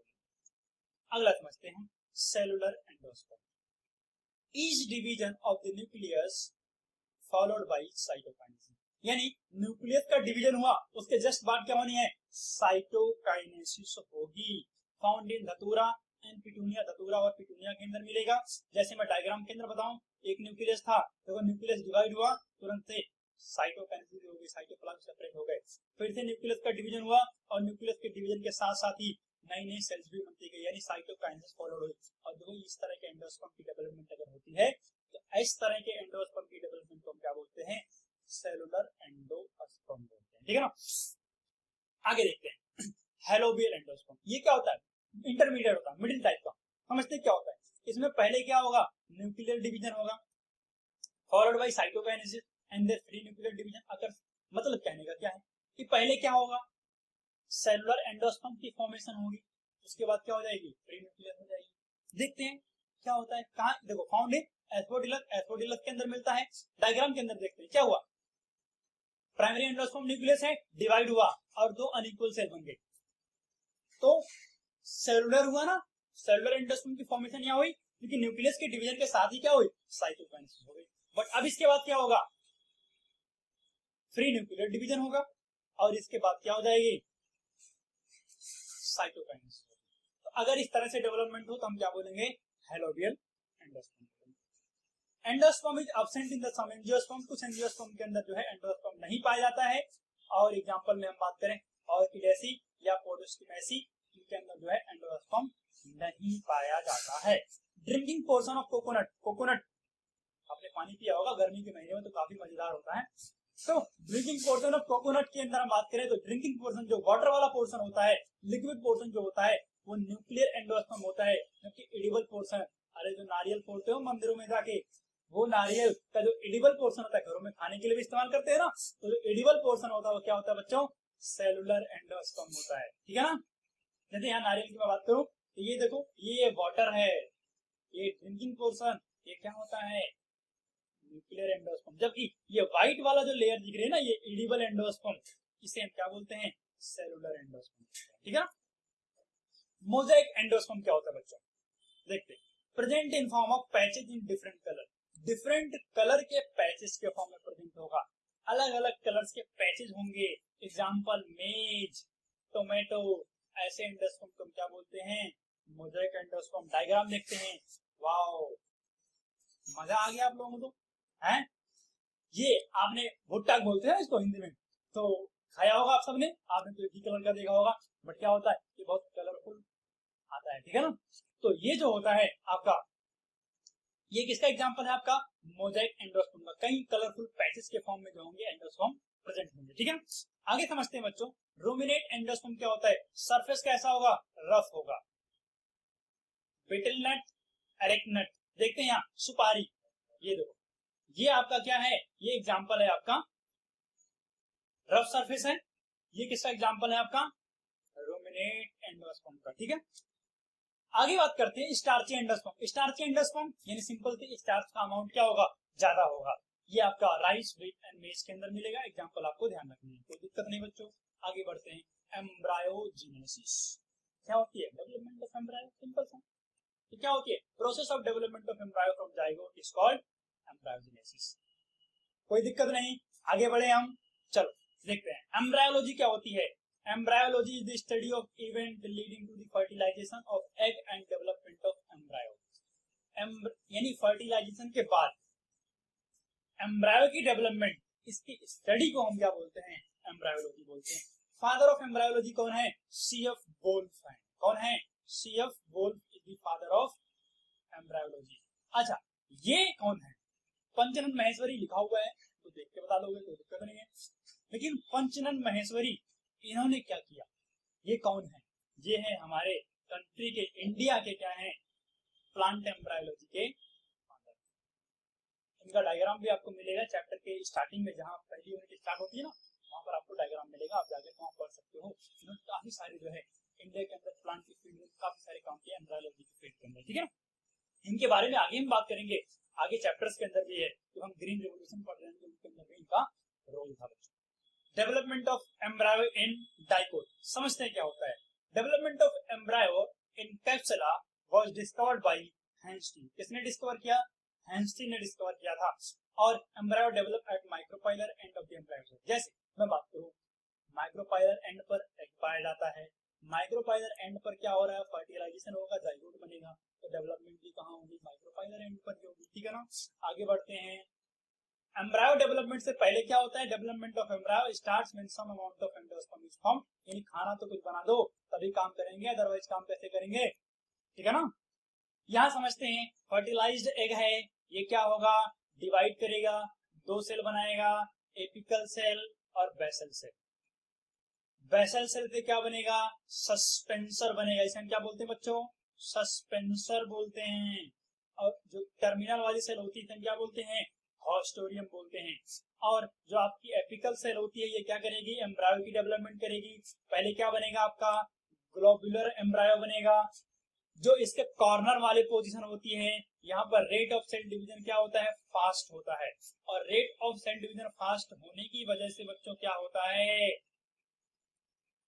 अगला समझते हैं, cellular endosperm, each division of the nucleus followed by cytokinesis, यानी न्यूक्लियस का डिवीजन हुआ, उसके जस्ट बाद क्या होनी है, साइटोकाइनेसिस होगी। फाउंड इन धतूरा एंड पिटूनिया, धतूरा और पिटूनिया के अंदर मिलेगा। जैसे मैं डायग्राम के अंदर बताऊं, एक न्यूक्लियस था, तो न्यूक्लियस डिवाइड हुआ, तुरंत से साइटोकाइनेसिस हो गई, साइटोप्लाज्म सेपरेट हो गए, फिर से न्यूक्लियस का डिवीजन हुआ और न्यूक्लियस के डिवीजन के साथ साथ ही नई नई सेल्स भी बनती गई, यानी साइटोकाइनेसिस फॉलोड हुई। और देखो इस तरह के एंडोस्पर्म की डेवलपमेंट अगर होती है तो इस तरह के एंडोस्पर्म की डेवलपमेंट को हम क्या बोलते हैं, सेलुलर एंडोस्पर्म बोलते हैं, ठीक है ना। आगे देखते हैं, हेलोबियल एंडोस्पर्म, ये क्या होता है, इंटरमीडिएट होता है, मिडिल टाइप का। समझते क्या होता है, इसमें पहले क्या होगा, न्यूक्लियर डिवीजन होगा, followed by cytokinesis and then free nuclear division. अगर मतलब कहने का क्या है कि पहले क्या होगा, सेलुलर एंडोस्पर्म की फॉर्मेशन होगी, उसके बाद क्या हो जाएगी, फ्री न्यूक्लियर हो जाएगी। देखते हैं क्या होता है, कहां, देखो फाउंड इन एस्पोडिलस, एस्पोडिलस के अंदर मिलता है। डायग्राम के अंदर देखते हैं क्या हुआ, प्राइमरी एंडोस्पर्म न्यूक्लियस है, डिवाइड हुआ और दो अनइक्वल सेल बन गए, तो सेलुलर हुआ ना, सेलुलर एंडोस्पर्म की फॉर्मेशन यहाँ हुई, क्योंकि न्यूक्लियस के डिवीजन के साथ ही क्या हुई, साइटोकाइनेसिस हो गई। बट अब इसके बाद क्या होगा, फ्री न्यूक्लियर डिवीजन होगा और इसके बाद क्या हो जाएगी, साइटोकाइनेसिस। तो अगर इस तरह से डेवलपमेंट हो तो हम क्या बोलेंगे, helobial endosperm. Endosperm is absent in the some angiosperm, कुछ एंजियोस्पर्म के अंदर जो है एंडोस्पर्म नहीं पाया जाता है। और एग्जांपल में हम बात करें ऑर्किडेसी या पोडोस्टिमेसी, इनके अंदर जो है एंडोस्पर्म नहीं पाया जाता है। Drinking portion of coconut, coconut आपने पानी पिया होगा गर्मी के महीने में, तो काफी मजेदार होता है। तो ड्रिंकिंग पोर्शन ऑफ कोकोनट के अंदर हम बात करें तो ड्रिंकिंग पोर्शन जो वाटर वाला पोर्शन होता है, लिक्विड पोर्शन जो होता है, वो न्यूक्लियर एंडोस्पर्म होता है, जबकि एडिबल पोर्शन, अरे जो नारियल फोड़ते हो मंदिरों में जाके, वो नारियल का जो एडिबल पोर्शन होता है, घरों में खाने के लिए भी इस्तेमाल करते हैं ना, तो जो एडिबल पोर्शन होता है वो क्या होता है बच्चों, सेलुलर एंडोस्पर्म होता है, ठीक है ना। जैसे यहाँ नारियल की मैं बात करूं तो ये देखो, ये वाटर है, ये ड्रिंकिंग पोर्शन, ये क्या होता है, न्यूक्लियर एंडोस्पर्म। जबकि ये व्हाइट वाला जो लेयर दिख रही है ना, ये एडिबल एंडोस्पर्म, इसे हम क्या बोलते हैं, सेलुलर एंडोस्पर्म, ठीक है ना। मोजाइक एंडोस्पर्म क्या होता है बच्चों, देखते हैं। Present in form of patches in different colour, different colour के पैचेस के फॉर्म में प्रेजेंट होगा, अलग अलग कलर्स के पैचेज होंगे। एग्जांपल मेज, टोमेटो, ऐसे एंडोस्पर्म को क्या बोलते हैं, मोजाइक एंडोस्पर्म। डायग्राम देखते हैं, वाओ मजा आ गया आप लोगों को तो, हैं? ये आपने भुट्टा बोलते हैं इसको हिंदी में, तो खाया होगा आप सबने, आपने तो एक ही कलर का देखा होगा, बट क्या होता है ये बहुत कलरफुल आता है, ठीक है ना। तो ये जो होता है आपका, ये किसका एग्जांपल है आपका, मोजाइक एंडोस्पर्म का। कई कलरफुल पैचेस के फॉर्म में जो होंगे एंडोस्पर्म प्रेजेंट होंगे, ठीक है। आगे समझते हैं बच्चों, रूमिनेट एंडोस्पर्म क्या होता है, सरफेस कैसा होगा, रफ होगा। बिटल नट, एरेक्नट, देखते हैं यहाँ सुपारी, ये देखो, ये आपका क्या है, ये एग्जांपल है आपका रफ सरफेस है। ये किसका एग्जांपल है आपका, रूमिनेट एंडोस्पर्म का, ठीक है। आगे बात करते हैं स्टार्ची एंडोस्पर्म। स्टार्ची एंडोस्पर्म यानी सिंपल से स्टार्च का अमाउंट क्या होगा, ज्यादा होगा। ये आपका राइस, व्हीट एंड मेज के अंदर मिलेगा। एग्जांपल आपको ध्यान रखनी है, कोई दिक्कत नहीं बच्चों। आगे बढ़ते हैं, एम्ब्रायोजेनेसिस क्या होती है, डेवलपमेंट ऑफ एम्ब्रायो, सिंपल सा। तो क्या होती है, process of development of embryo from zygote is called embryogenesis. कोई दिक्कत नहीं, आगे बढ़े हम, चलो देखते हैं एम्ब्रायोलॉजी क्या होती है। Embryology is the study of event leading to the fertilization of egg and development of embryo. यानी फर्टिलाइजेशन के बाद एम्ब्रायो की डेवलपमेंट, इसकी स्टडी को हम क्या बोलते हैं, एम्ब्रायोलॉजी बोलते हैं। फादर ऑफ एम्ब्रायोलॉजी कौन है, सीएफ वोल्फ है। कौन है, CF Wolff is the father of embryology. अच्छा, ये कौन है, पंचनंद महेश्वरी लिखा हुआ है तो देख के बता दोगे, कोई दिक्कत नहीं है। लेकिन पंचनंद महेश्वरी इन्होंने क्या किया, ये कौन है, ये है हमारे कंट्री के, इंडिया के क्या है, प्लांट एम्ब्रायोलॉजी के फादर। इनका डायग्राम भी आपको मिलेगा चैप्टर के स्टार्टिंग में, जहां पहली यूनिट स्टार्ट होती है ना, वहां पर आपको डायग्राम मिलेगा, आप जाके वहां पढ़ सकते हो। इन्होंने काफी सारे जो है इंडिया के अंदर प्लांट की फील्ड में काफी सारे काम किए एम्ब्रायोलॉजी की फील्ड के अंदर, ठीक है ना। इनके बारे में आगे हम बात करेंगे, आगे चैप्टर्स के अंदर भी है, तो हम ग्रीन रेवोल्यूशन पढ़ रहे हैं, उनके अंदर भी इनका रोल था बच्चों। Development of embryo in dicot, समझते हैं क्या होता है। Development of embryo in Capsella was discovered by Hanstein. किसने डिस्कवर किया, हैंस्टी ने डिस्कवर किया था। और embryo develop at micropylar end of the embryo. जैसे मैं बात करूं, माइक्रोपाइलर एंड पर एग पाया जाता है, माइक्रोपाइलर एंड पर क्या हो रहा है, फर्टिलाइजेशन होगा, जाइगोट बनेगा, तो डेवलपमेंट भी कहां होगी, माइक्रोपाइलर एंड पर होगी, ठीक है ना। आगे बढ़ते हैं, एम्ब्रायो डेवलपमेंट से पहले क्या होता है, development of embryo starts when some amount of endosperm is formed. यानी खाना तो कुछ बना दो तभी काम करेंगे, अदरवाइज काम कैसे करेंगे, ठीक है ना। यहां समझते हैं, फर्टिलाइज्ड एग है, ये क्या होगा, डिवाइड करेगा, दो सेल बनाएगा, एपिकल सेल और बेसल सेल। बेसल सेल से क्या बनेगा, सस्पेंसर बनेगा, इसे हम क्या बोलते हैं बच्चों, सस्पेंसर बोलते हैं। और जो टर्मिनल वाली सेल होती है क्या बोलते हैं, हॉस्टोरियम बोलते हैं। और जो आपकी एपिकल सेल होती है, ये क्या करेगी, एम्ब्रायो की डेवलपमेंट करेगी। पहले क्या बनेगा आपका, ग्लोबुलर एम्ब्रायो बनेगा। जो इसके कॉर्नर वाले पोजीशन होती है, यहाँ पर रेट ऑफ सेल डिवीजन क्या होता है, फास्ट होता है। और rate of cell division fast होने की वजह से बच्चों क्या होता है,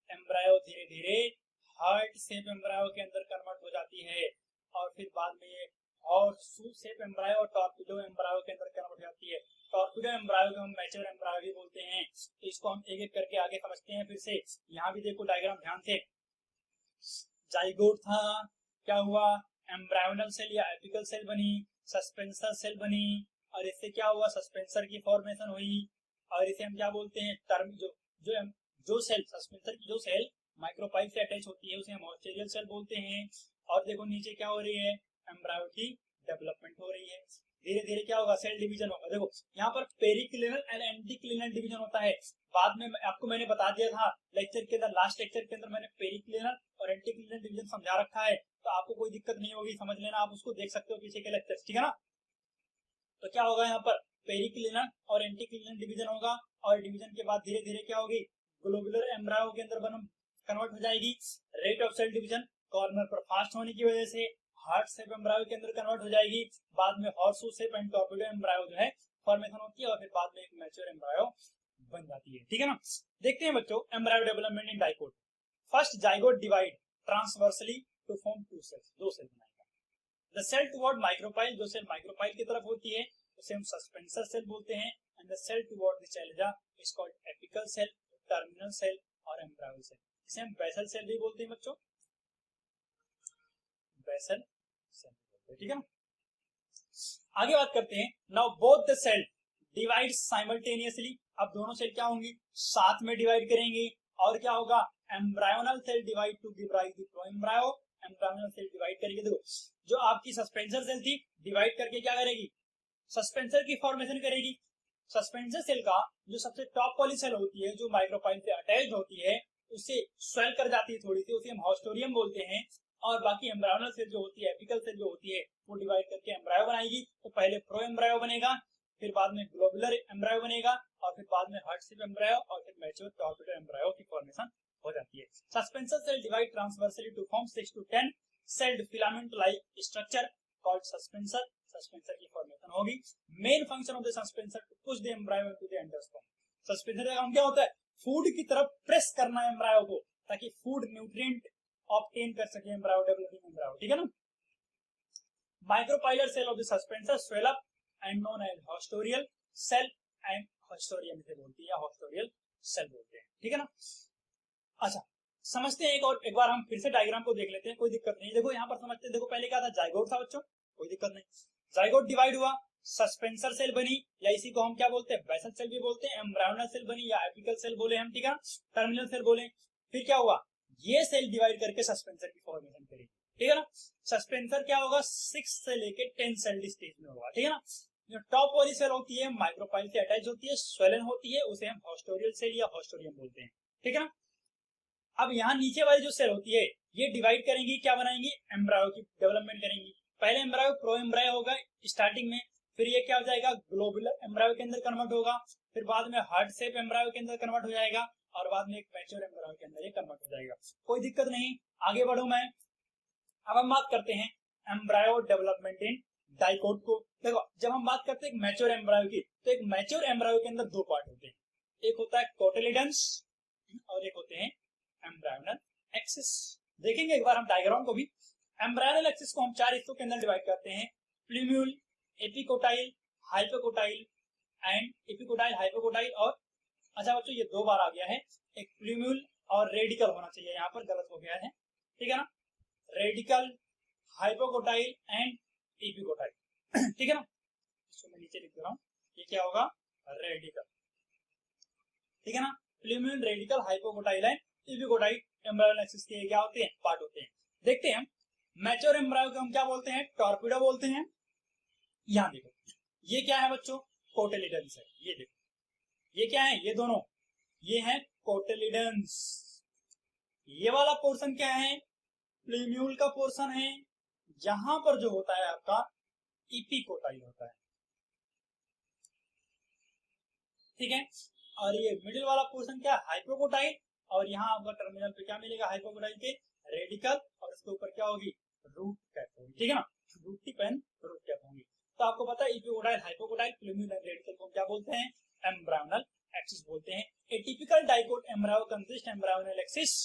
एम्ब्रायो धीरे धीरे हार्ट शेप एम्ब्रायो के अंदर कन्वर्ट हो जाती है, और फिर बाद में ये और शू शेप एम्ब्रायो और टॉर्पिडो एम्ब्रायो के अंदर कन्वर्ट हो जाती है। टॉर्पिडो एम्ब्रायो को हम मैच्योर एम्ब्रायो भी बोलते हैं। तो इसको हम एक एक करके आगे समझते हैं। फिर से यहाँ भी देखो डायग्राम ध्यान से, जाइगोट था, क्या हुआ, एम्ब्रायोनल सेल या एपिकल सेल बनी, सस्पेंसर सेल बनी, और इससे क्या हुआ, सस्पेंसर की फॉर्मेशन हुई। और इसे हम क्या बोलते हैं, टर्म जो सेल, सस्पेंसर की जो सेल माइक्रोपाइल से अटैच होती है, उसे हम ऑस्टेरियल सेल बोलते हैं। और देखो नीचे क्या हो रही है, एम्ब्रायो की डेवलपमेंट हो रही है। धीरे धीरे क्या होगा, सेल डिवीजन होगा। देखो यहाँ पर पेरिक्लिनल एंड एंटीक्लिनल डिवीजन होता है। बाद में आपको मैंने बता दिया था लेक्चर के अंदर, लास्ट लेक्चर के अंदर मैंने पेरिक्लिनल और एंटीक्लिनल डिवीजन समझा रखा है, तो आपको कोई दिक्कत नहीं होगी, समझ लेना, आप उसको देख सकते हो पीछे के लेक्चर्स, ठीक है ना। तो क्या होगा यहाँ पर, पेरिक्लिनल और एंटीक्लिनल डिवीजन होगा, और डिवीजन के बाद धीरे धीरे क्या होगी, ग्लोबुलर एम्ब्रायो के अंदर कन्वर्ट हो जाएगी। Rate of cell division corner पर फास्ट होने की वजह से हार्ट शेप एम्ब्रायो के अंदर कन्वर्ट हो जाएगी। बाद में horseshoe shape and torpedo embryo जो है फॉर्मेशन होती है, और फिर बाद में एक मैच्योर एम्ब्रायो बन जाती है, ठीक है ना। देखते हैं बच्चों embryo development in dicot. First zygote divide transversely to form two cells, दो सेल बनाएगा। द सेल टुवर्ड माइक्रोपाइल, जो सेल माइक्रोपाइल की तरफ होती है उसे हम सस्पेंसर सेल बोलते हैं। And the cell toward the chalaza is called apical cell, terminal cell और एम्ब्रायो सेल। इसे हम बेसल सेल भी बोलते हैं बच्चों, बेसल सेल बोलते हैं, ठीक है ना। आगे बात करते हैं, now both the cell divide simultaneously. अब दोनों सेल क्या होंगी, साथ में डिवाइड करेंगे, और क्या होगा, embryonal cell divide to give rise to proembryo. Embryonal cell divide करेंगे, देखो जो आपकी सस्पेंसर सेल थी डिवाइड करके क्या करेगी, सस्पेंसर की फॉर्मेशन करेगी। सस्पेंसर सेल का जो सबसे टॉप वाली सेल होती है, जो माइक्रोपाइल से अटैच्ड होती है, उसे स्वेल कर जाती है थोड़ी सी, उसे हम हॉस्टोरियम बोलते हैं। और बाकी एम्ब्रायोनल सेल जो होती है, एपिकल सेल जो होती है, वो डिवाइड करके एम्ब्रायो बनाएगी। तो पहले प्रो एम्ब्रायो बनेगा, फिर बाद में ग्लोबुलर एम्ब्रायो बनेगा, और फिर बाद में हार्ट शेप एम्ब्रायो, और फिर मैच्योर टॉर्पेडो एम्ब्रायो की फॉर्मेशन हो जाती है। Suspensor cell divide transversely to form 6 to 10 celled filament like structure called suspensor. Suspensor की फॉर्मेशन होगी। Main function of the suspensor to push the embryo into the endosperm. Suspensor का काम क्या होता है, फूड की तरफ प्रेस करना है एम्ब्रायो को, ताकि फूड न्यूट्रिएंट ऑब्टेन कर सके एम्ब्रायो, डेवलपिंग एम्ब्रायो, ठीक है ना। Micropylar cell of the suspensor swell up and known as haustorial cell and haustorium इसे बोलते हैं, या हॉस्टोरियल सेल बोलते हैं, ठीक है ना। अच्छा समझते हैं, एक बार हम फिर से डायग्राम को देख लेते हैं, कोई दिक्कत नहीं। देखो यहाँ पर समझते हैं, देखो पहले क्या था, जाइगोट था बच्चों, कोई दिक्कत नहीं। जाइगोट डिवाइड हुआ, सस्पेंसर सेल बनी, या इसी को हम क्या बोलते हैं, बेसल सेल भी बोलते हैं। एम्ब्रायोनल सेल बनी, या एपिकल सेल बोले हम, ठीक है, टर्मिनल सेल बोले। फिर क्या हुआ, ये सेल डिवाइड करके सस्पेंसर की फॉर्मेशन करेगी, ठीक है ना। सस्पेंसर क्या होगा, 6 से लेके 10 सेल स्टेज में होगा, ठीक है ना। जो टॉप वाली सेल होती है माइक्रोपाइल से अटैच होती है, स्वेलन होती है, उसे हम हॉस्टोरियल सेल या हॉस्टोरियम बोलते हैं, ठीक है ना। अब यहाँ नीचे वाली जो सेल होती है, ये डिवाइड करेंगी, क्या बनाएंगी, एम्ब्रायो की डेवलपमेंट करेंगी। पहले एम्ब्रायो प्रो एम्ब्रायो होगा स्टार्टिंग में, फिर ये क्या हो जाएगा, ग्लोबुलर एम्ब्रायो के अंदर कन्वर्ट होगा, फिर बाद में हार्ट शेप एम्ब्रायो के अंदर कन्वर्ट हो जाएगा, और बाद में एक मैच्योर एम्ब्रायो के अंदर ये कन्वर्ट हो जाएगा। कोई दिक्कत नहीं, आगे बढ़ू मैं। अब हम बात करते हैं एम्ब्रायो डेवलपमेंट इन डाइकोट को। देखो जब हम बात करते हैं मैच्योर एम्ब्रायो की, तो एक मैच्योर एम्ब्रायो के अंदर दो पार्ट होते हैं, एक होता है कोटिलिडन्स और एक होते हैं एम्ब्रायोनल एक्सिस। देखेंगे एक बार हम डायग्राम को भी। एम्ब्रायोनल एक्सिस को हम 4 हिस्सों के अंदर डिवाइड करते हैं, plumule, epicotyl, hypocotyl and epicotyl, hypocotyl. और अच्छा बच्चों ये 2 बार आ गया है, एक प्लूम्यूल और रेडिकल होना चाहिए, यहाँ पर गलत हो गया है, ठीक है ना। रेडिकल, हाइपोकोटाइल एंड एपिकोटाइल, ठीक है ना। इसको मैं नीचे लिख दे रहा हूँ, ये क्या होगा, रेडिकल, ठीक है ना। Plumule, radicle, hypocotyl and epicotyl embryonal axis के क्या होते हैं, पार्ट होते हैं। देखते हैं मैच्योर एम्ब्रायो को हम क्या बोलते हैं, टॉर्पेडो बोलते हैं। यहाँ देखो ये क्या है बच्चों, कोटिलिडन्स है, ये देखो ये क्या है, ये दोनों ये है कोटिलिडन्स। ये वाला पोर्शन क्या है, प्लूम्यूल का पोर्शन है। यहां पर जो होता है आपका एपिकोटाइल होता है, ठीक है। और ये मिडिल वाला पोर्शन क्या, हाइपोकोटाइल। और यहाँ आपका टर्मिनल पे क्या मिलेगा, हाइपोकोटाइल के रेडिकल, और इसके ऊपर क्या होगी, रूट कैप होगी, ठीक है ना। Root tip and root cap होंगी। तो आपको पता है epicotyl, hypocotyl, plumule and radicle को क्या बोलते हैं, एम्ब्रायोनल एक्सिस बोलते हैं। A typical dicot embryo consist embryonal axis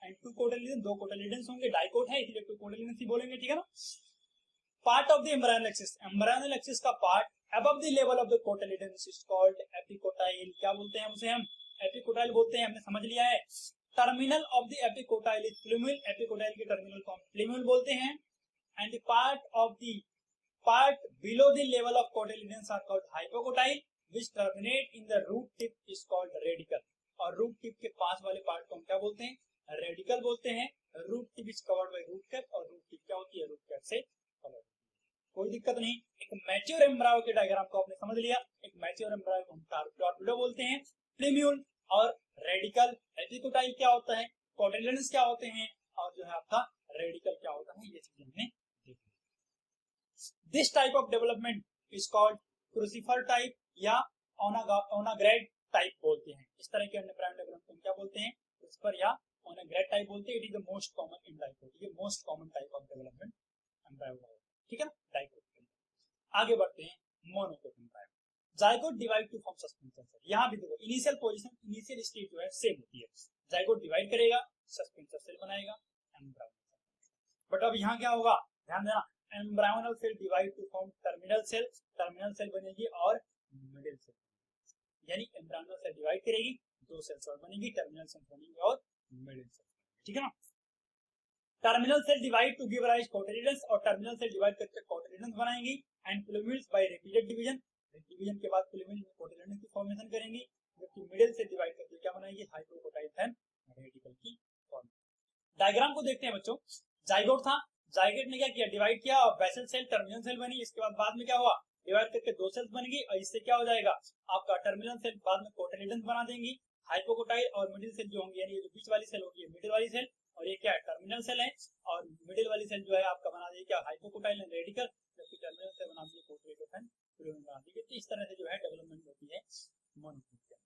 and 2 cotyledon, 2 cotyledons होंगे, डाइकोट है इसलिए 2 कोटिलिडन्स ही बोलेंगे, ठीक है ना। Part of the embryonal axis, embryonal axis का part above the level of the cotyledons is called epicotyl। क्या बोलते हैं उसे हम, एपिकोटाइल बोलते हैं, हमने समझ लिया है। Terminal of the epicotyl is plumule, epicotyl के टर्मिनल को हम प्लूम्यूल बोलते हैं। And the part below the level of cotyledons are called hypocotyl which terminate in the root tip is called radicle. और रूट टिप के पास वाले part को हम क्या बोलते हैं, रेडिकल बोलते हैं। Root tip is covered by root cap, और रूट टिप क्या होती है, रूट कैप से कवर्ड। कोई दिक्कत नहीं। एक मैच्योर एम्ब्रायो के डायग्राम को आपने समझ लिया। एक मैच्योर एम्ब्रायो को हम टॉर्पेडो बोलते हैं, प्लूम्यूल और रेडिकल एपिकोटाइल क्या होता है, कोटिलिडन्स क्या होते हैं, और जो है आपका रेडिकल क्या होता है, ये चीजें हमने देखी। This type of development is called crucifer type या ओनाग्रेड टाइप बोलते हैं। इस तरह के अंडरग्राउंड डेवलपमेंट क्या बोलते हैं, क्रूसिफर या ओनाग्रेड टाइप बोलते हैं। It is the most common in dicot, ये most common type of development embryo, ठीक है ना, डाइकोट। आगे बढ़ते हैं monocot embryo. Zygote divide to form suspension cell. यहाँ भी देखो इनिशियल पोजीशन, इनिशियल स्टेज जो है सेम होती है। जाइगोट डिवाइड करेगा, सस्पेंशन सेल बनाएगा, एम्ब्रायो। बट अब यहाँ क्या होगा, ध्यान देना, embryonal cell divide to form terminal cell, terminal cell बनेगी और मिडिल सेल, यानी एम्ब्रायोनल सेल डिवाइड करेगी, दो सेल्स और बनेगी, टर्मिनल सेल बनेगी और मिडिल सेल, ठीक है ना। Terminal cell divide to give rise cotyledons, और टर्मिनल सेल डिवाइड करके कोटिलिडन्स बनाएंगी, and filaments by repeated division, division के बाद फिलामेंट में कोटिलिडन्स की फॉर्मेशन करेंगी, जबकि मिडिल से डिवाइड करके क्या बनाएगी, हाइपोकोटाइल एंड रेडिकल की फॉर्मेशन। डायग्राम को देखते हैं बच्चों। जाइगोट था, जाइगोट ने क्या किया, डिवाइड किया और बेसल सेल टर्मिनल सेल बनी। इसके बाद में क्या हुआ, डिवाइड करके दो सेल्स बनेगी, और इससे क्या हो जाएगा आपका टर्मिनल सेल बाद में कोटिलिडन्स बना देंगी, हाइपोकोटाइल और मिडिल सेल जो होंगी, यानी ये जो बीच वाली सेल होगी मिडिल वाली सेल, और ये क्या है टर्मिनल सेल है, और मिडिल वाली सेल जो है आपका बना देगी क्या, हाइपोकोटाइल एंड रेडिकल, जबकि टर्मिनल सेल बना देगी कोटिलिडन्स एंड फिलामेंट बना देगी। तो इस तरह से जो है डेवलपमेंट होती है मोनोकोट की।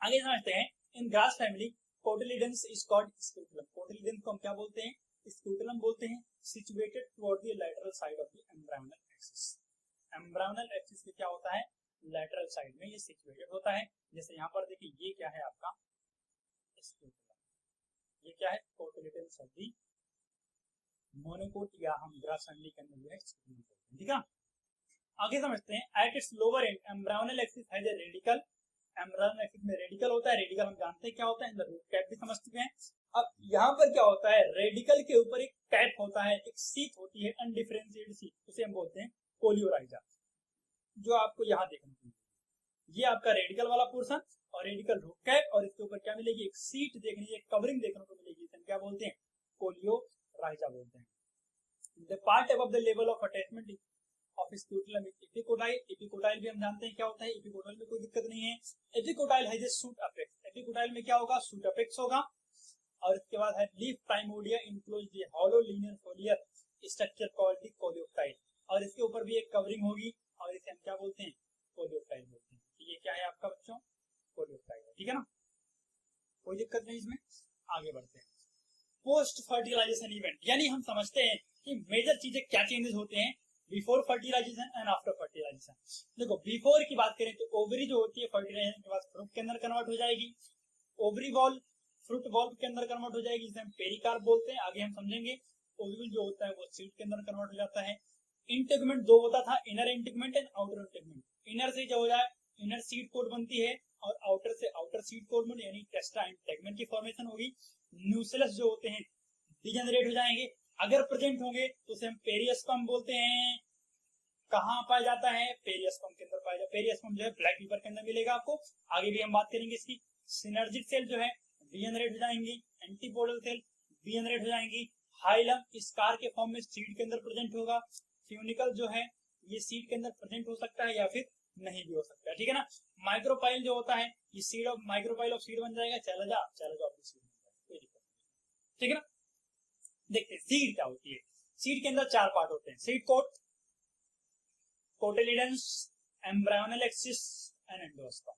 आगे समझते हैं, in grass family cotyledons is called scutellum. Cotyledons को हम क्या बोलते हैं, स्क्रूटुलम बोलते हैं। Situated toward the lateral side of the embryonal axis. Embryonal axis पे क्या होता है, लैटरल साइड में ये सिचुएटेड होता है। जैसे यहाँ पर देखिए, ये क्या है आपका स्क्रूटुलम, ये क्या है कोटिलिडन्स ऑफ द मोनोकोट, या हम ग्रास फैमिली के अंदर जो है स्क्रूटुलम बोलते हैं, ठीक है। आगे समझते हैं, at its lower end embryonal axis has a radicle. Embryonal axis में रेडिकल होता है, रेडिकल हम जानते हैं क्या होता है, रूट कैप भी समझ चुके हैं। अब यहाँ पर क्या होता है, रेडिकल के ऊपर एक कैप होता है, एक सीट होती है, अनडिफरेंशिएटेड सीट, उसे हम बोलते हैं कोलियोराइजा, जो आपको यहाँ देखने को मिलेगी। ये आपका रेडिकल वाला पोर्शन और रेडिकल रूट कैप, और इसके ऊपर क्या मिलेगी, एक सीट देखने, एक कवरिंग देखने को मिलेगी, इसे हम क्या बोलते हैं, कोलियोराइजा बोलते हैं। The part above the level of attachment of scutellum epicotyl. Epicotyl भी हम जानते हैं क्या होता है, एपिकोटाइल में कोई दिक्कत नहीं है। Epicotyl has a shoot apex, epicotyl में क्या होगा, शूट अपेक्स होगा, और इसके बाद है leaf primordia enclose the hollow linear फोलियर structure called the coleoptile, और इसके ऊपर भी एक कवरिंग होगी, और इसे हम क्या बोलते हैं, कोलियोप्टाइल बोलते हैं। तो ये क्या है आपका बच्चों, कोलियोप्टाइल है, ठीक है ना, कोई दिक्कत नहीं इसमें। आगे बढ़ते हैं, पोस्ट फर्टिलाइजेशन इवेंट, यानी हम समझते हैं कि मेजर चीजें क्या चेंजेस होते हैं before fertilization and after fertilization. देखो बिफोर की बात करें तो ओवरी जो होती है फर्टिलाइजेशन के बाद फ्रूट के अंदर कन्वर्ट हो जाएगी, ओवरी बॉल फ्रूट बॉल के अंदर कन्वर्ट हो जाएगी, जिसे हम पेरिकार्प बोलते हैं, आगे हम समझेंगे। ओव्यूल जो होता है वो सीड के अंदर कन्वर्ट हो जाता है। इंटेगमेंट दो होता था, inner integument and outer integument. Inner से जो हो जाए इनर सीड कोट बनती है, और आउटर से आउटर सीड कोट बन, यानी टेस्टा एंड टेगमेंट की फॉर्मेशन होगी। न्यूक्लियस जो होते हैं डिजेनरेट हो जाएंगे, अगर प्रेजेंट होंगे तो उसे हम पेरियस्पर्म बोलते हैं। कहाँ पाया जाता है, पेरियस्पर्म के अंदर पाया जाता है। पेरियस्पर्म जो है ब्लैक पेपर के अंदर मिलेगा आपको, आगे भी हम बात करेंगे इसकी। सिनर्जिक सेल जो है डीजेनरेट हो जाएंगी, एंटीपोडल सेल डीजेनरेट हो जाएंगी। हाइलम स्कार के फॉर्म में सीड के अंदर प्रेजेंट होगा। फ्यूनिकल जो है ये सीड के अंदर प्रेजेंट हो सकता है या फिर नहीं भी हो सकता है, ठीक है ना। माइक्रोपाइल जो होता है ये seed of micropyle of seed बन जाएगा, चला जा ऑफ सीड, कोई दिक्कत नहीं, ठीक है ना। देखते हैं सीड क्या होती है। सीड के अंदर चार पार्ट होते हैं, seed coat, cotyledons, embryonal axis and endosperm.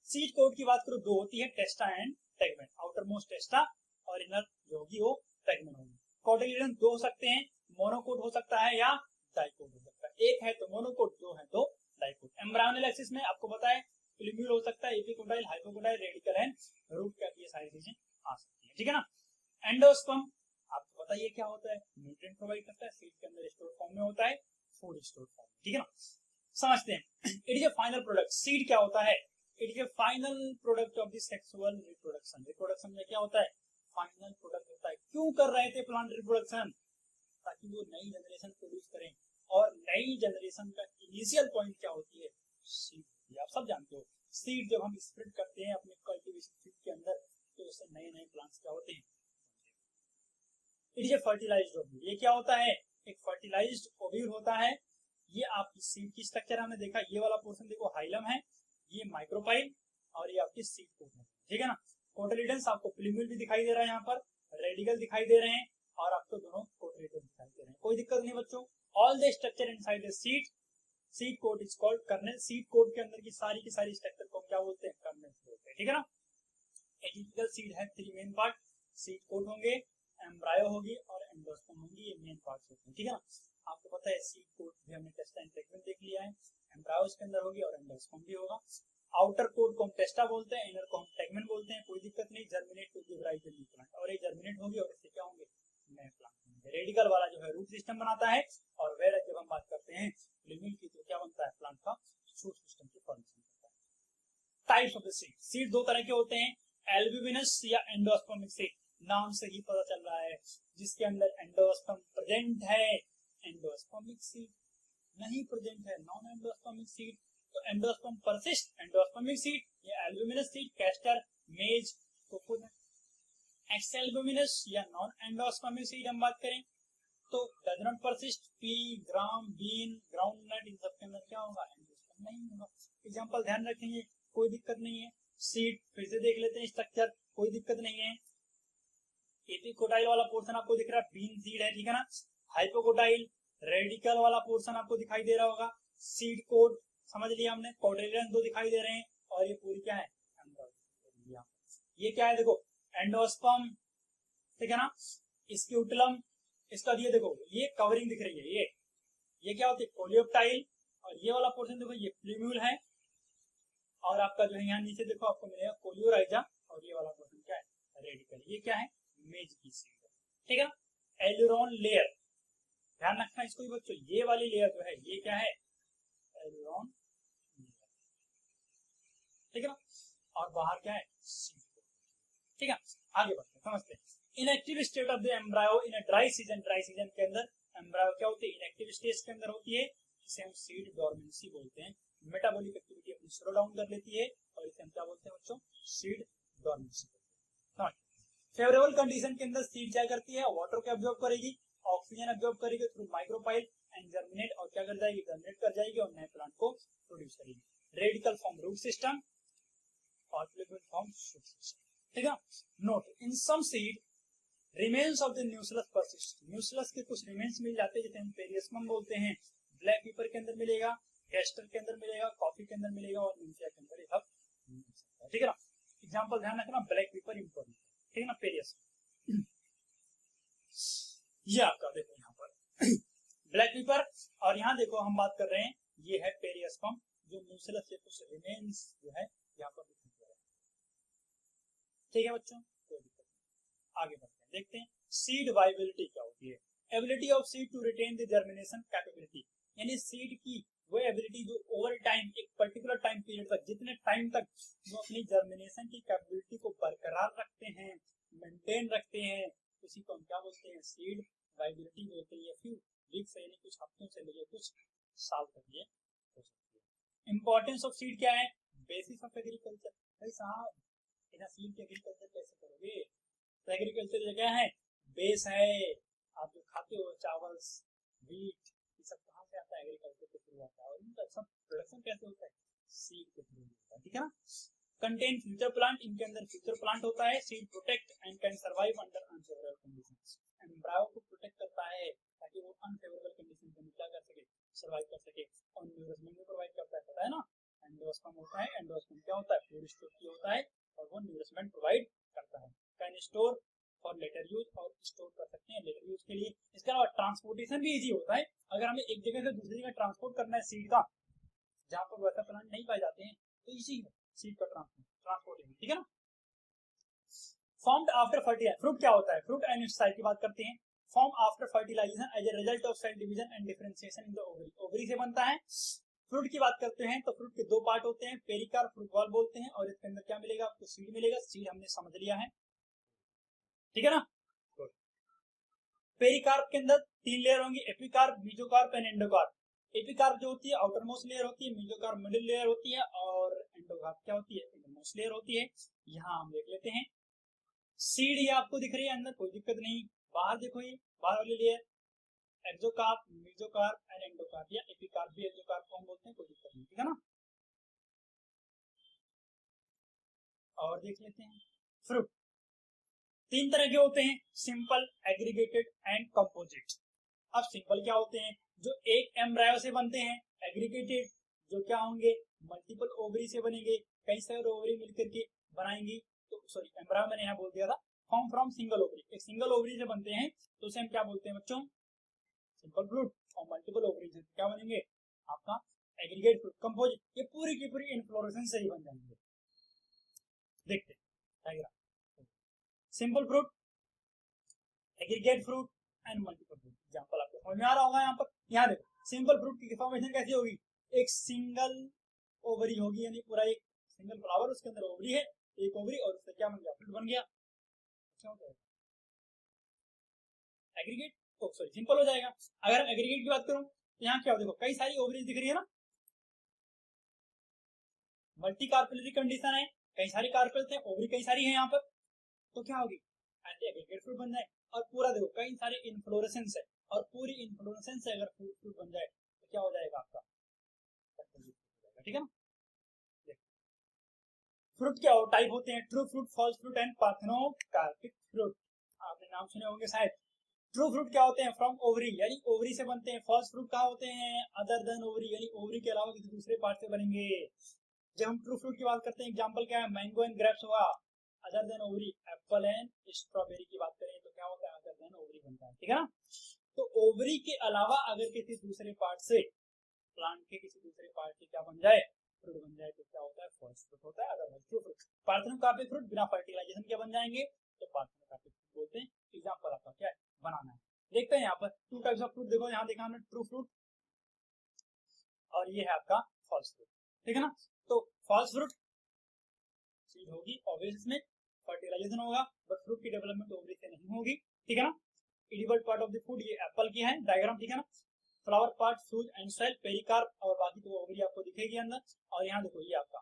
Seed coat की बात करो दो होती है, testa and tegmen. Outermost testa और इनर जो होगी वो टेगमेंट होगी। कोटिलिडन्स दो हो सकते हैं, मोनोकोट हो सकता है या डाइकोट हो सकता है। एक है तो मोनोकोट, दो है तो डाइकोट। एम्ब्रायोनल एक्सिस में आपको पता है फिल्म्यूल हो सकता है, epicotyl, hypocotyl, radicle and root cap, ये सारी चीजें आ सकती है, ठीक है ना। एंडोस्पर्म आपको पता ही क्या होता है, न्यूट्रिएंट प्रोवाइड करता है, सीड के अंदर स्टोर फॉर्म में होता है, फूड स्टोर फॉर्म, ठीक है ना। समझते हैं it is A final product. Seed क्या होता है, it is A final product of the sexual reproduction. Reproduction में क्या होता है, फाइनल प्रोडक्ट होता है। क्यों कर रहे थे प्लांट रिप्रोडक्शन, ताकि वो नई जनरेशन प्रोड्यूस करें, और नई जनरेशन का इनिशियल पॉइंट क्या होती है, सीड होती है। आप सब जानते हो सीड जब हम स्प्रेड करते हैं अपने कल्टीवेशन फील्ड के अंदर तो उससे नए नए प्लांट्स क्या होते हैं। It is a fertilized ovule. ये क्या होता है, एक फर्टिलाइज्ड ओव्यूल होता है। ये आपकी सीड की स्ट्रक्चर हमने देखा, ये वाला पोर्शन देखो हाइलम है, ये माइक्रोपाइल और ये आपकी सीड कोट है, ठीक है ना। कोटिलिडन्स आपको प्लूम्यूल भी दिखाई दे रहा है यहाँ पर, रेडिकल दिखाई दे रहे हैं और आपको दोनों कोटिलिडन्स दिखाई दे रहे हैं, कोई दिक्कत नहीं बच्चों। All the structure inside the seed coat is called kernel. Seed coat के अंदर की सारी स्ट्रक्चर को क्या बोलते हैं, कर्नेल बोलते हैं, ठीक है ना। ए टिपिकल सीड है 3 मेन पार्ट, सीड कोट होंगे, एम्ब्रायो होगी और एंडोस्पर्म होंगी, ये मेन पार्ट्स होते हैं, ठीक है ना। आपको पता है सीड कोट भी हमने टेस्टा एंड टेक्विन देख लिया है, एम्ब्रायो इसके अंदर होगी और एंडोस्पर्म भी होगा। आउटर कोट को हम टेस्टा बोलते हैं, इनर को हम टेगमेन बोलते हैं, कोई दिक्कत नहीं। Germinate to give rise to new plant, और ये जर्मिनेट होगी और इससे क्या होंगे, नए प्लांट होंगे। रेडिकल वाला जो है रूट सिस्टम बनाता है और वेर जब हम बात करते हैं प्लूम्यूल की तो क्या बनता है, प्लांट का शूट सिस्टम की फॉर्मेशन करता है। Types of the seed, seed दो तरह के होते हैं, एल्ब्यूमिनस या एंडोस्पर्मिक सीड। नाम से ही पता चल रहा है, जिसके अंदर एंडोस्पर्म प्रेजेंट है एंडोस्पर्मिक सीड, नहीं प्रेजेंट है नॉन एंडोस्पर्मिक सीड। तो एंडोस्पर्म परसिस्ट, एंडोस्पर्मिक सीड, या albuminous seed, castor, maize, coconut. Exalbuminous या नॉन एंडोस्पर्मिक सीड हम बात करें तो does not persist, pea, gram, bean, groundnut, इन सब के अंदर क्या होगा, एंडोस्पर्म नहीं होगा। एग्जांपल ध्यान रखेंगे, कोई दिक्कत नहीं है। सीड फिर से देख लेते हैं स्ट्रक्चर, कोई दिक्कत नहीं है। एपिकोटाइल वाला पोर्शन आपको दिख रहा है, बीन सीड है, ठीक है ना। हाइपोकोटाइल रेडिकल वाला पोर्शन आपको दिखाई दे रहा होगा, सीड कोट समझ लिया हमने। कोटिलिडन दो दिखाई दे रहे हैं और ये पूरी क्या है, ये क्या है देखो, एंडोस्पर्म, ठीक है ना। स्क्यूटलम, इसका दिए देखो, ये कवरिंग दिख रही है, ये क्या होती है, कोलियोप्टाइल, और ये वाला पोर्शन देखो ये प्लूम्यूल है, और आपका जो है यहाँ नीचे देखो आपको मिलेगा कोलियोराइजा, और ये वाला पोर्शन क्या है, रेडिकल। ये क्या है, मेज की सीड है, ठीक है ना। एलुरोन लेयर, ध्यान रखना इसको भी बच्चों, ये वाली लेयर जो है ये क्या है, एलुरोन, ठीक है ना, और बाहर क्या है, सीड, ठीक है। आगे बढ़ते हैं, समझते हैं। Inactive state of the embryo in a dry season, dry season के अंदर एम्ब्रायो क्या होती है, इनएक्टिव स्टेज के अंदर होती है, जिसे हम सीड डोरमेंसी बोलते हैं। मेटाबॉलिक एक्टिविटी अपनी स्लो डाउन कर लेती है और इसे हम क्या बोलते हैं बच्चों, सीड डोरमेंसी। फेवरेबल कंडीशन के अंदर सीड क्या करती है, वाटर को एब्जॉर्ब करेगी, ऑक्सीजन एब्जॉर्ब करेगी थ्रू माइक्रोपाइल एंड जर्मिनेट, और क्या कर जाएगी, जर्मिनेट कर जाएगी और नए प्लांट को प्रोड्यूस करेगी। रेडिकल फॉर्म रूट सिस्टम और प्लूम्यूल फॉर्म शूट सिस्टम, ठीक है। Note, in some seed remains of the nucleus persist, nucleus के कुछ रिमेन्स मिल जाते हैं, जिसे हम पेरियस्मम बोलते हैं। ब्लैक पेपर के अंदर मिलेगा, कैस्टर के अंदर मिलेगा, कॉफी के अंदर मिलेगा और निम्फिया के अंदर ये सब, ठीक है ना। एग्जांपल ध्यान रखना, ब्लैक पेपर इंपॉर्टेंट, ठीक है ना, पेरियस्मम। ये आपका देखो यहाँ पर ब्लैक पेपर, और यहाँ देखो हम बात कर रहे हैं, ये है पेरियस्मम, जो न्यूक्लियस के कुछ रिमेन्स जो है यहाँ पर, ठीक है बच्चों, कोई दिक्कत नहीं। आगे बढ़ते हैं, देखते हैं सीड वाइबिलिटी क्या होती है। Ability of seed to retain the germination capability, यानी सीड की वो एबिलिटी जो ओवर टाइम, एक पर्टिकुलर टाइम पीरियड तक, जितने टाइम तक वो अपनी जर्मिनेशन की कैपेबिलिटी को बरकरार रखते हैं, मेंटेन रखते हैं, उसी को हम क्या बोलते हैं, सीड वाइबिलिटी बोलते हैं। फ्यू वीक्स यानी कुछ हफ्तों से लेकर कुछ साल तक ये हो सकती है। इंपॉर्टेंस ऑफ सीड क्या है, बेसिस ऑफ एग्रीकल्चर। भाई साहब बिना सीड के एग्रीकल्चर कैसे करोगे, तो एग्रीकल्चर क्या है, बेस है। आप जो खाते हो चावल, व्हीट, ये सब कहाँ से आता है, एग्रीकल्चर के थ्रू आता है, और इनका सब प्रोडक्शन कैसे होता है, सीड के थ्रू होता है, ठीक है ना। कंटेन फ्यूचर प्लांट, इनके अंदर फ्यूचर प्लांट होता है। Seed protect and can survive under unfavourable conditions, embryo को प्रोटेक्ट करता है ताकि वो अनफेवरेबल कंडीशन में क्या कर सके, सर्वाइव कर सके, और न्यूरोसमेंट भी प्रोवाइड करता है, पता है ना। एंडोस्पर्म होता है, एंडोस्पर्म क्या होता है, फ्लूइड स्टोर होता है और वो न्यूरोसमेंट प्रोवाइड करता है। Can store for later use, और स्टोर कर सकते हैं लेटर यूज के लिए। इसके अलावा ट्रांसपोर्टेशन भी इजी होता है, अगर हमें एक जगह से दूसरी जगह ट्रांसपोर्ट करना है सीड का, जहाँ पर वैसा प्लांट नहीं पाए जाते हैं, तो इजी है सीड का ट्रांसपोर्टेशन, ठीक है ना। फॉर्म्ड आफ्टर फर्टिलाइजेशन, फ्रूट क्या होता है, फ्रूट एंड इट्स साइज की बात करते हैं। Form after fertilization as a result of cell division and differentiation in the ovary, ovary से बनता है। फ्रूट की बात करते हैं तो फ्रूट के दो पार्ट होते हैं, पेरिकार्प, फ्रूट बॉल बोलते हैं, और इसके अंदर क्या मिलेगा आपको, सीड मिलेगा। सीड हमने समझ लिया है, ठीक है ना। पेरिकार्प के अंदर 3 लेयर होंगी, epicarp, mesocarp and endocarp. Epicarp जो होती है आउटर मोस्ट लेयर होती है, मेसोकार्प मिडिल लेयर होती है, और एंडोकार्प क्या होती है, इनर मोस्ट लेयर होती है। यहाँ हम देख लेते हैं, सीड ये आपको दिख रही है अंदर, कोई दिक्कत नहीं। बाहर देखो, ये बाहर वाली लेयर एक्सोकार्प, मेसोकार्प एंड एंडोकार्प, या एपिकार्प भी एक्सोकार्प को हम बोलते हैं, कोई दिक्कत नहीं, ठीक है ना। देख लेते हैं। फ्रूट तीन तरह के होते हैं, सिंपल, एग्रीगेटेड एंड कंपोजिट। अब सिंपल क्या होते हैं, जो एक एम्ब्रायो से बनते हैं। एग्रीगेटेड जो क्या होंगे, मल्टीपल ओवरी से बनेंगे, कई सारे ओवरी मिलकर के बनाएंगी। तो सॉरी, एम्ब्रायो मैंने यहाँ बोल दिया था। फॉर्म फ्रॉम सिंगल ओवरी, एक सिंगल ओवरी से बनते हैं तो उसे हम क्या बोलते हैं बच्चों, सिंपल फ्रूट। और मल्टीपल ओवरी से क्या बनेंगे, आपका एग्रीगेट फ्रूट। कंपोजिट ये पूरी की पूरी इन्फ्लोरेसेंस से ही बन जाएंगे। देखते हैं simple fruit, aggregate fruit and multiple fruit. Example आपको समझ में आ रहा होगा यहाँ पर। यहाँ देखो सिंपल फ्रूट की फॉर्मेशन कैसी होगी, एक सिंगल ओवरी होगी, यानी पूरा एक सिंगल फ्लावर, उसके अंदर ओवरी है, एक ओवरी, और उससे क्या बन गया, फ्रूट बन गया। अच्छा हो जाएगा एग्रीगेट, तो सॉरी सिंपल हो जाएगा। अगर हम एग्रीगेट की बात करूं तो यहाँ क्या हो, देखो कई सारी ओवरीज दिख रही है ना, मल्टी कार्पेलरी कंडीशन है, कई सारी कार्पेल्स हैं, ओवरी कई सारी है यहाँ पर, तो क्या होगी, ऐसे एग्रीगेट फ्रूट बन जाए। और पूरा देखो कई सारे इन्फ्लोरेसेंस है, और पूरी इन्फ्लोरेसेंस से अगर फ्रूट बन जाए तो क्या हो जाएगा आपका, ठीक है ना। फ्रूट क्या हो, टाइप होते हैं, true fruit, false fruit and parthenocarpic fruit. आपने नाम सुने होंगे शायद। ट्रू फ्रूट क्या होते हैं, फ्रॉम ओवरी, यानी ओवरी से बनते हैं। फॉल्स फ्रूट कहाँ होते हैं, अदर देन ओवरी, यानी ओवरी के अलावा किसी दूसरे पार्ट से बनेंगे। जब हम ट्रू फ्रूट की बात करते हैं, एग्जांपल क्या है, मैंगो एंड ग्रेप्स हुआ, other than ovary. Apple and strawberry की बात करें तो क्या होता है, अदर देन ओवरी बनता है, ठीक है ना। तो ओवरी के अलावा अगर किसी दूसरे पार्ट से, प्लांट के किसी दूसरे पार्ट से क्या बन जाए, फ्रूट बन जाए, तो क्या होता है, फॉल्स फ्रूट होता है, otherwise true fruit. Parthenocarpic fruit बिना फर्टिलाइजेशन के बन जाएंगे तो पार्थेनोकार्पिक फ्रूट बोलते हैं। एग्जांपल आपका क्या है, बनाना है। देखते हैं यहाँ पर टू टाइप्स ऑफ फ्रूट, देखो यहाँ देखा हमने ट्रू फ्रूट, और ये है आपका फॉल्स फ्रूट, ठीक है ना। तो फॉल्स फ्रूट सीड होगी, ऑब्वियस इसमें फर्टिलाइजेशन होगा, बट फ्रूट की डेवलपमेंट ओवरी से नहीं होगी, ठीक है ना। Edible part of the food, ये एप्पल की है डायग्राम, ठीक है ना। Flower part, fruit and cell, pericarp, और बाकी तो ओवरी आपको दिखेगी अंदर। और यहाँ देखो ये आपका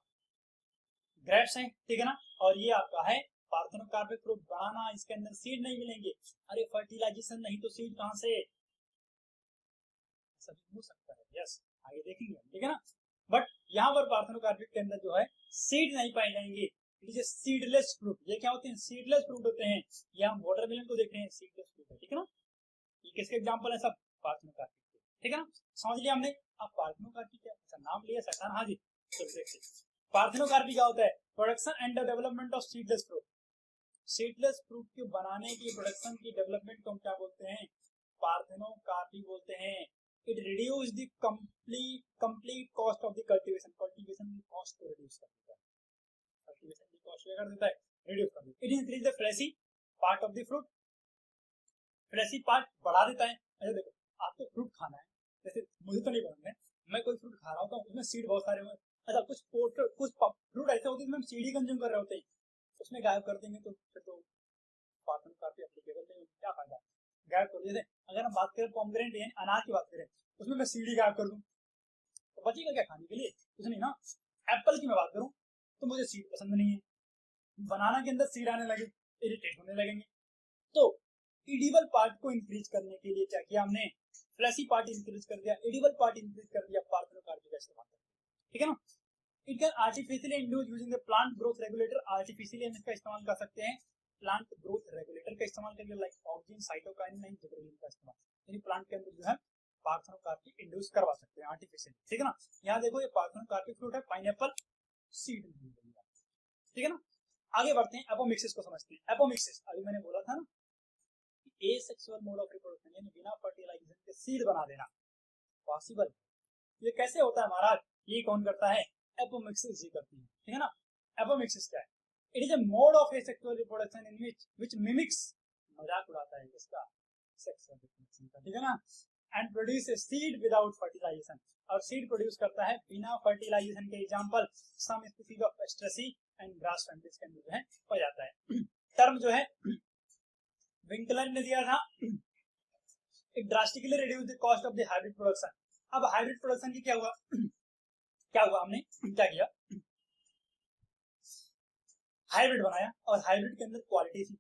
ग्रेप्स है, ठीक है ना। और ये आपका है पार्थेनोकार्पिक फ्रूट, बनाना, इसके अंदर सीड नहीं मिलेंगे। अरे फर्टिलाइजेशन नहीं तो सीड कहां से, सभी हो सकता है, यस आगे देखेंगे, ठीक है ना। बट यहाँ पर पार्थेनोकार्पिक के अंदर जो है सीड नहीं पाए जाएंगे। It is seedless fruit. ये क्या होते हैं, सीडलेस फ्रूट होते हैं। ये हम वाटरमेलन को देख रहे हैं, सीडलेस फ्रूट है, ठीक है ना। ये किसके एग्जांपल है, सब पार्थेनोकार्पिक, ठीक है ना। समझ लिया हमने। अब पार्थेनोकार्पिक क्या, अच्छा नाम लिया सैटान, हाँ जी। चलो देखते हैं पार्थेनोकार्पिक क्या होता है, production and development of seedless fruit. Seedless fruit के बनाने की, प्रोडक्शन की, डेवलपमेंट को हम क्या बोलते हैं, पार्थेनोकार्पिक बोलते हैं। It reduce the complete cost of the cultivation, cultivation की कॉस्ट को रिड्यूस कर देता है, कल्टीवेशन की कॉस्ट क्या कर देता है, रिड्यूस कर देता है। It increase the fleshy part of the fruit, fleshy part बढ़ा देता है। अच्छा देखो, आपको फ्रूट खाना है, जैसे मुझे तो नहीं पसंद है, मैं कोई फ्रूट खा रहा होता हूँ, उसमें सीड बहुत सारे हुए, अच्छा कुछ फ्रूट ऐसे होते हैं जिसमें हम सीड ही कंज्यूम कर रहे होते हैं, उसमें गायब कर देंगे तो फिर तो पार्थेनोकार्पिक काफी एप्लीकेबल नहीं, क्या फायदा, गायब कर दिए। अगर हम बात करें पोमेग्रेनेट यानी अनार की बात करें, उसमें मैं सीड ही गायब कर दूं तो बचेगा क्या खाने के लिए, कुछ नहीं ना। एप्पल की मैं बात करूं तो मुझे सीड पसंद नहीं है, बनाना के अंदर सीड आने लगे, इरिटेट होने लगेंगे। तो एडिबल पार्ट को इंक्रीज करने के लिए क्या किया हमने, फ्लैशी पार्ट इंक्रीज कर दिया, एडिबल पार्ट इंक्रीज कर दिया, पार्थेनोकार्पिक का इस्तेमाल कर, ठीक है ना। It can artificially induce using the plant growth regulator, artificially हम इसका इस्तेमाल कर सकते हैं प्लांट ग्रोथ रेगुलेटर का इस्तेमाल करके, like auxin, cytokinin and gibberellin का इस्तेमाल, यानी प्लांट के अंदर जो है पार्थेनोकार्पिक इंड्यूस करवा सकते हैं आर्टिफिशियली, ठीक है ना। यहाँ देखो ये पार्थेनोकार्पिक फ्रूट है, पाइनएप्पल, सीड नहीं बनेगा, ठीक है ना। आगे बढ़ते हैं, एपोमिक्सिस को समझते हैं। एपोमिक्सिस अभी मैंने बोला था ना, एसेक्सुअल मोड ऑफ रिप्रोडक्शन, यानी बिना फर्टिलाइजेशन के सीड बना देना पॉसिबल। ये कैसे होता है महाराज, ये कौन करता है, एपोमिक्सिस ही करती है, ठीक है ना। एपोमिक्सिस क्या है, it is a mode of asexual reproduction in which mimics, मजाक उड़ाता है इसका, सेक्सुअल रिप्रोडक्शन का, ठीक है ना, and produce a seed without fertilization, और सीड प्रोड्यूस करता है बिना फर्टिलाइजेशन के। Example some species of Asteraceae and grass families के अंदर जो है हो जाता है। टर्म जो है विंकलर ने दिया था, it drastically reduce the cost of the hybrid production. अब हाइब्रिड प्रोडक्शन की क्या हुआ, क्या हुआ, हमने क्या किया, हाइब्रिड बनाया, और हाइब्रिड के अंदर क्वालिटी थी।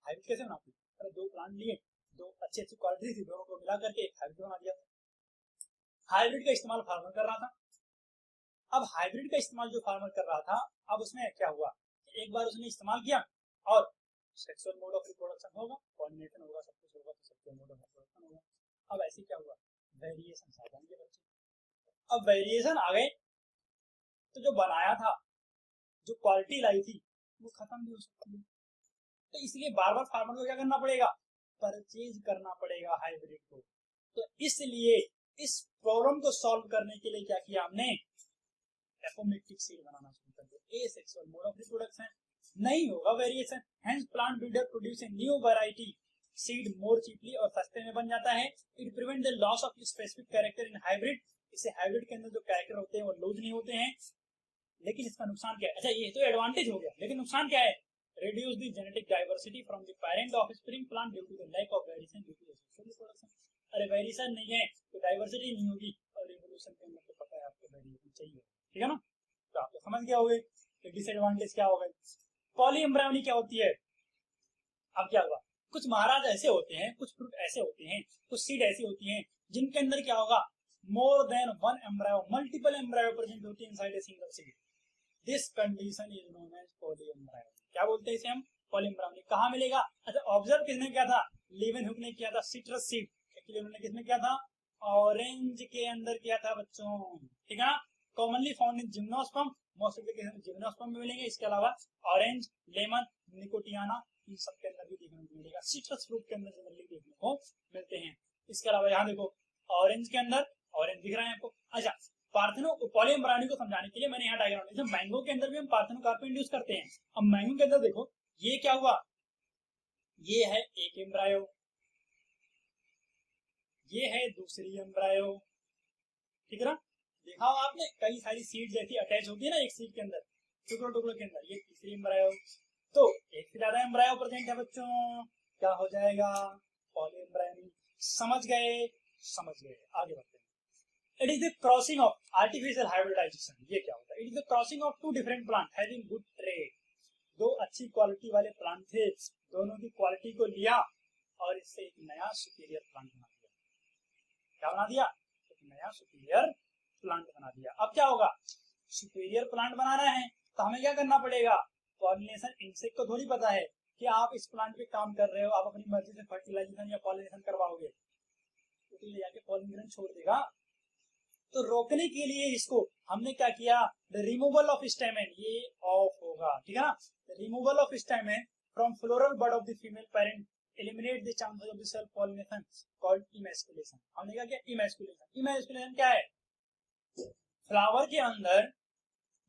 हाइब्रिड कैसे बनाते, अरे दो प्लांट लिए, दो अच्छी अच्छी क्वालिटी थी, दोनों को मिला करके एक हाइब्रिड बना दिया। हाइब्रिड का इस्तेमाल फार्मर कर रहा था। अब हाइब्रिड का इस्तेमाल जो फार्मर कर रहा था, अब उसमें क्या हुआ, एक बार उसने इस्तेमाल किया और सेक्सुअल मोड ऑफ रिप्रोडक्शन होगा, पॉलिनेशन होगा, सब कुछ होगा, तो सेक्सुअल मोड ऑफ रिप्रोडक्शन होगा। अब ऐसे क्या हुआ, वेरिएशन आ जाएंगे बच्चे। अब वेरिएशन आ गए तो जो बनाया था, जो क्वालिटी लाई थी, वो खत्म भी हो सकती है। तो इसलिए बार बार फार्मर को क्या करना पड़ेगा, परचेज करना पड़ेगा हाइब्रिड को। तो इसलिए इस प्रॉब्लम को सॉल्व करने के लिए क्या किया हमने, एपोमेक्टिक सीड बनाना शुरू कर दिया। एसेक्सुअल मोड ऑफ रिप्रोडक्शन, नहीं होगा variation, hence plant breeder produce a new variety seed more cheaply और सस्ते में बन जाता है। It prevent the loss of specific character in hybrid, इससे हाइब्रिड के अंदर जो कैरेक्टर होते हैं वो लूज नहीं होते हैं। लेकिन इसका नुकसान क्या है, अच्छा ये तो एडवांटेज हो गया, लेकिन नुकसान क्या है, reduce the genetic diversity from the parent offspring plant due to the lack of variation due to asexual reproduction। अरे वेरिएशन नहीं है तो डाइवर्सिटी नहीं होगी, और रिवोल्यूशन के अंदर तो पता है आपको वेरिएशन चाहिए, ठीक है ना। तो आप तो समझ गए होंगे कि डिसएडवांटेज क्या होगा। पॉलीएम्ब्रायोनी क्या होती है, अब क्या होगा, कुछ महाराज ऐसे होते हैं, कुछ फ्रूट ऐसे होते हैं, कुछ सीड ऐसी होती हैं जिनके अंदर क्या होगा, more than one embryo, multiple embryo present होती है inside a single seed. This condition is known as polyembryony. क्या बोलते हैं इसे हम, पॉलीएम्ब्रायोनी। कहाँ मिलेगा, अच्छा ऑब्जर्व किसने किया था, लीवेनहुक ने किया था सिट्रस सीड, एक्चुअली उन्होंने किसमें किया था, ऑरेंज के अंदर किया था बच्चों, ठीक है ना। Commonly found in gymnosperm, most of the cases में जिम्नोस्पर्म में मिलेंगे। इसके अलावा ऑरेंज, लेमन, निकोटियाना, इन सब के अंदर भी देखने को मिलेगा। सिट्रस फ्रूट के अंदर जनरली देखने को मिलते हैं। इसके अलावा यहाँ देखो ऑरेंज के अंदर ऑरेंज दिख रहा है आपको। अच्छा पार्थेनो पॉलीएम्ब्रायोनी को समझाने के लिए मैंने यहाँ डायग्राम दिया, मैंगो के अंदर भी हम पार्थेनोकार्प इंड्यूस करते हैं। अब मैंगो के अंदर देखो ये क्या हुआ, ये है एक एम्ब्रायो, ये है दूसरी एम्ब्रायो, ठीक है ना। देखा हो आपने कई सारी सीड जैसी अटैच होती है ना एक सीड के अंदर, टुकड़ों टुकड़ों के अंदर, ये तीसरी एम्ब्रायो। तो एक से ज्यादा एम्ब्रायो प्रेजेंट है बच्चों, क्या हो जाएगा, पॉलीएम्ब्रायोनी। समझ गए, समझ गए, आगे बढ़ते हैं। It is the crossing of artificial hybridization। ये क्या होता है, it is the crossing of two different plants having good trait। दो अच्छी क्वालिटी वाले प्लांट थे, दोनों की क्वालिटी को लिया और इससे एक नया सुपीरियर प्लांट बना दिया। क्या बना दिया, एक नया सुपीरियर प्लांट बना दिया। अब क्या होगा, सुपीरियर प्लांट बनाना है तो हमें क्या करना पड़ेगा, पॉलिनेशन। इंसेक्ट को थोड़ी पता है कि आप इस प्लांट पे काम कर रहे हो, आप अपनी मर्जी से फर्टिलाइजेशन या पॉलिनेशन करवाओगे, तो ले जाके पॉलिन ग्रैंड छोड़ देगा। तो रोकने के लिए इसको हमने क्या किया, द रिमूवल ऑफ स्टेमेन, ये ऑफ होगा, ठीक है ना। Removal of stamen from floral bud of the female parent eliminate the chances of the self pollination called emasculation. हमने क्या किया, इमैस्कुलेशन। इमैस्कुलेशन क्या है, फ्लावर के अंदर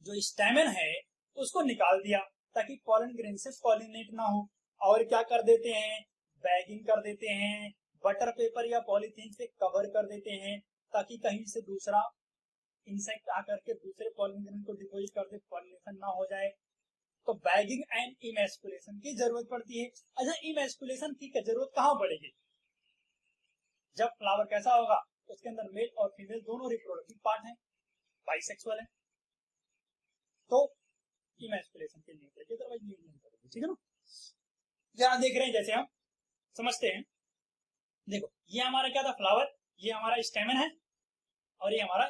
जो स्टेमेन है उसको निकाल दिया ताकि पॉलन ग्रेन से पॉलिनेट ना हो, और क्या कर देते हैं, बैगिंग कर देते हैं, बटर पेपर या पॉलीथीन से कवर कर देते हैं ताकि कहीं से दूसरा इंसेक्ट आकर के दूसरे पॉलिनेशन को डिपोजिट कर दे, पॉलिनेशन ना हो जाए। तो बैगिंग एंड इमैस्कुलेशन की जरूरत पड़ती है। अच्छा इमैस्कुलेशन की जरूरत कहां पड़ेगी, जब फ्लावर कैसा होगा, उसके अंदर मेल और फीमेल दोनों रिप्रोडक्टिव पार्ट हैं, बाइसेक्सुअल है, तो इमैस्कुलेशन की नीड पड़ेगी, अदरवाइज नीड नहीं पड़ेगी, ठीक है ना। जहां देख रहे हैं, जैसे हम समझते हैं, देखो ये हमारा क्या था, फ्लावर, ये हमारा स्टेमन है, और ये हमारा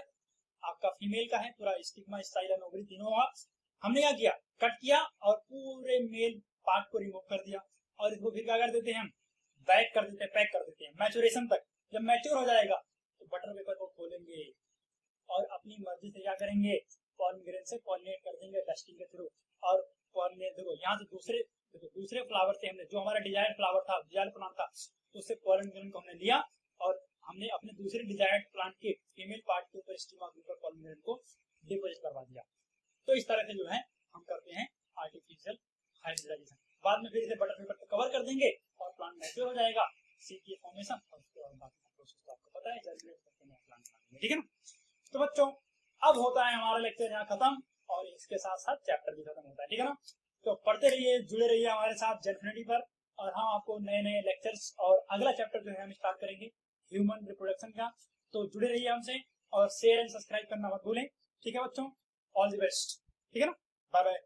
आपका फीमेल का है, पूरा स्टिग्मा, स्टाइलम, ओवरी तीनों होगा। हमने क्या किया, कट किया और पूरे मेल पार्ट को रिमूव कर दिया, और इसको फिर क्या कर देते हैं हम, बैक कर देते हैं, पैक कर देते हैं मैचुरेशन तक। जब मैच्योर हो जाएगा तो बटर पेपर को खोलेंगे और अपनी मर्जी से क्या करेंगे, पॉलिन ग्रेन से पॉलिनेट कर देंगे डस्टिंग के थ्रू। और पॉलिनेट देखो यहाँ से दूसरे फ्लावर से हमने, जो हमारा डिजायर्ड फ्लावर था, डिजायर्ड प्लांट था, उससे पॉलिन ग्रेन को हमने लिया और हमने अपने दूसरे डिजायर्ड प्लांट के फीमेल पार्ट के ऊपर स्टिग्मा के ऊपर पॉलिन ग्रेन को डिपोजिट करवा दिया। तो इस तरह से जो है हम करते हैं आर्टिफिशियल हाइब्रिडाइजेशन। बाद में फिर इसे बटर पेपर पे कवर कर देंगे और प्लांट मैच्योर हो जाएगा, सीड की फॉर्मेशन, और उसके बाद बाकी का प्रोसेस तो आपको पता है, जर्मिनेट करके नया प्लांट बनाएंगे, ठीक है ना। तो बच्चों अब होता है हमारा लेक्चर यहाँ खत्म, और इसके साथ साथ चैप्टर भी खत्म होता है, ठीक है ना। तो पढ़ते रहिए, जुड़े रहिए हमारे साथ जेनफिनिटी पर, और हम आपको नए नए लेक्चर्स और अगला चैप्टर जो है हम स्टार्ट करेंगे ह्यूमन रिप्रोडक्शन का। तो जुड़े रहिए हमसे और शेयर एंड सब्सक्राइब करना मत भूलें, ठीक है बच्चों। ऑल द बेस्ट, ठीक है ना, बाय बाय।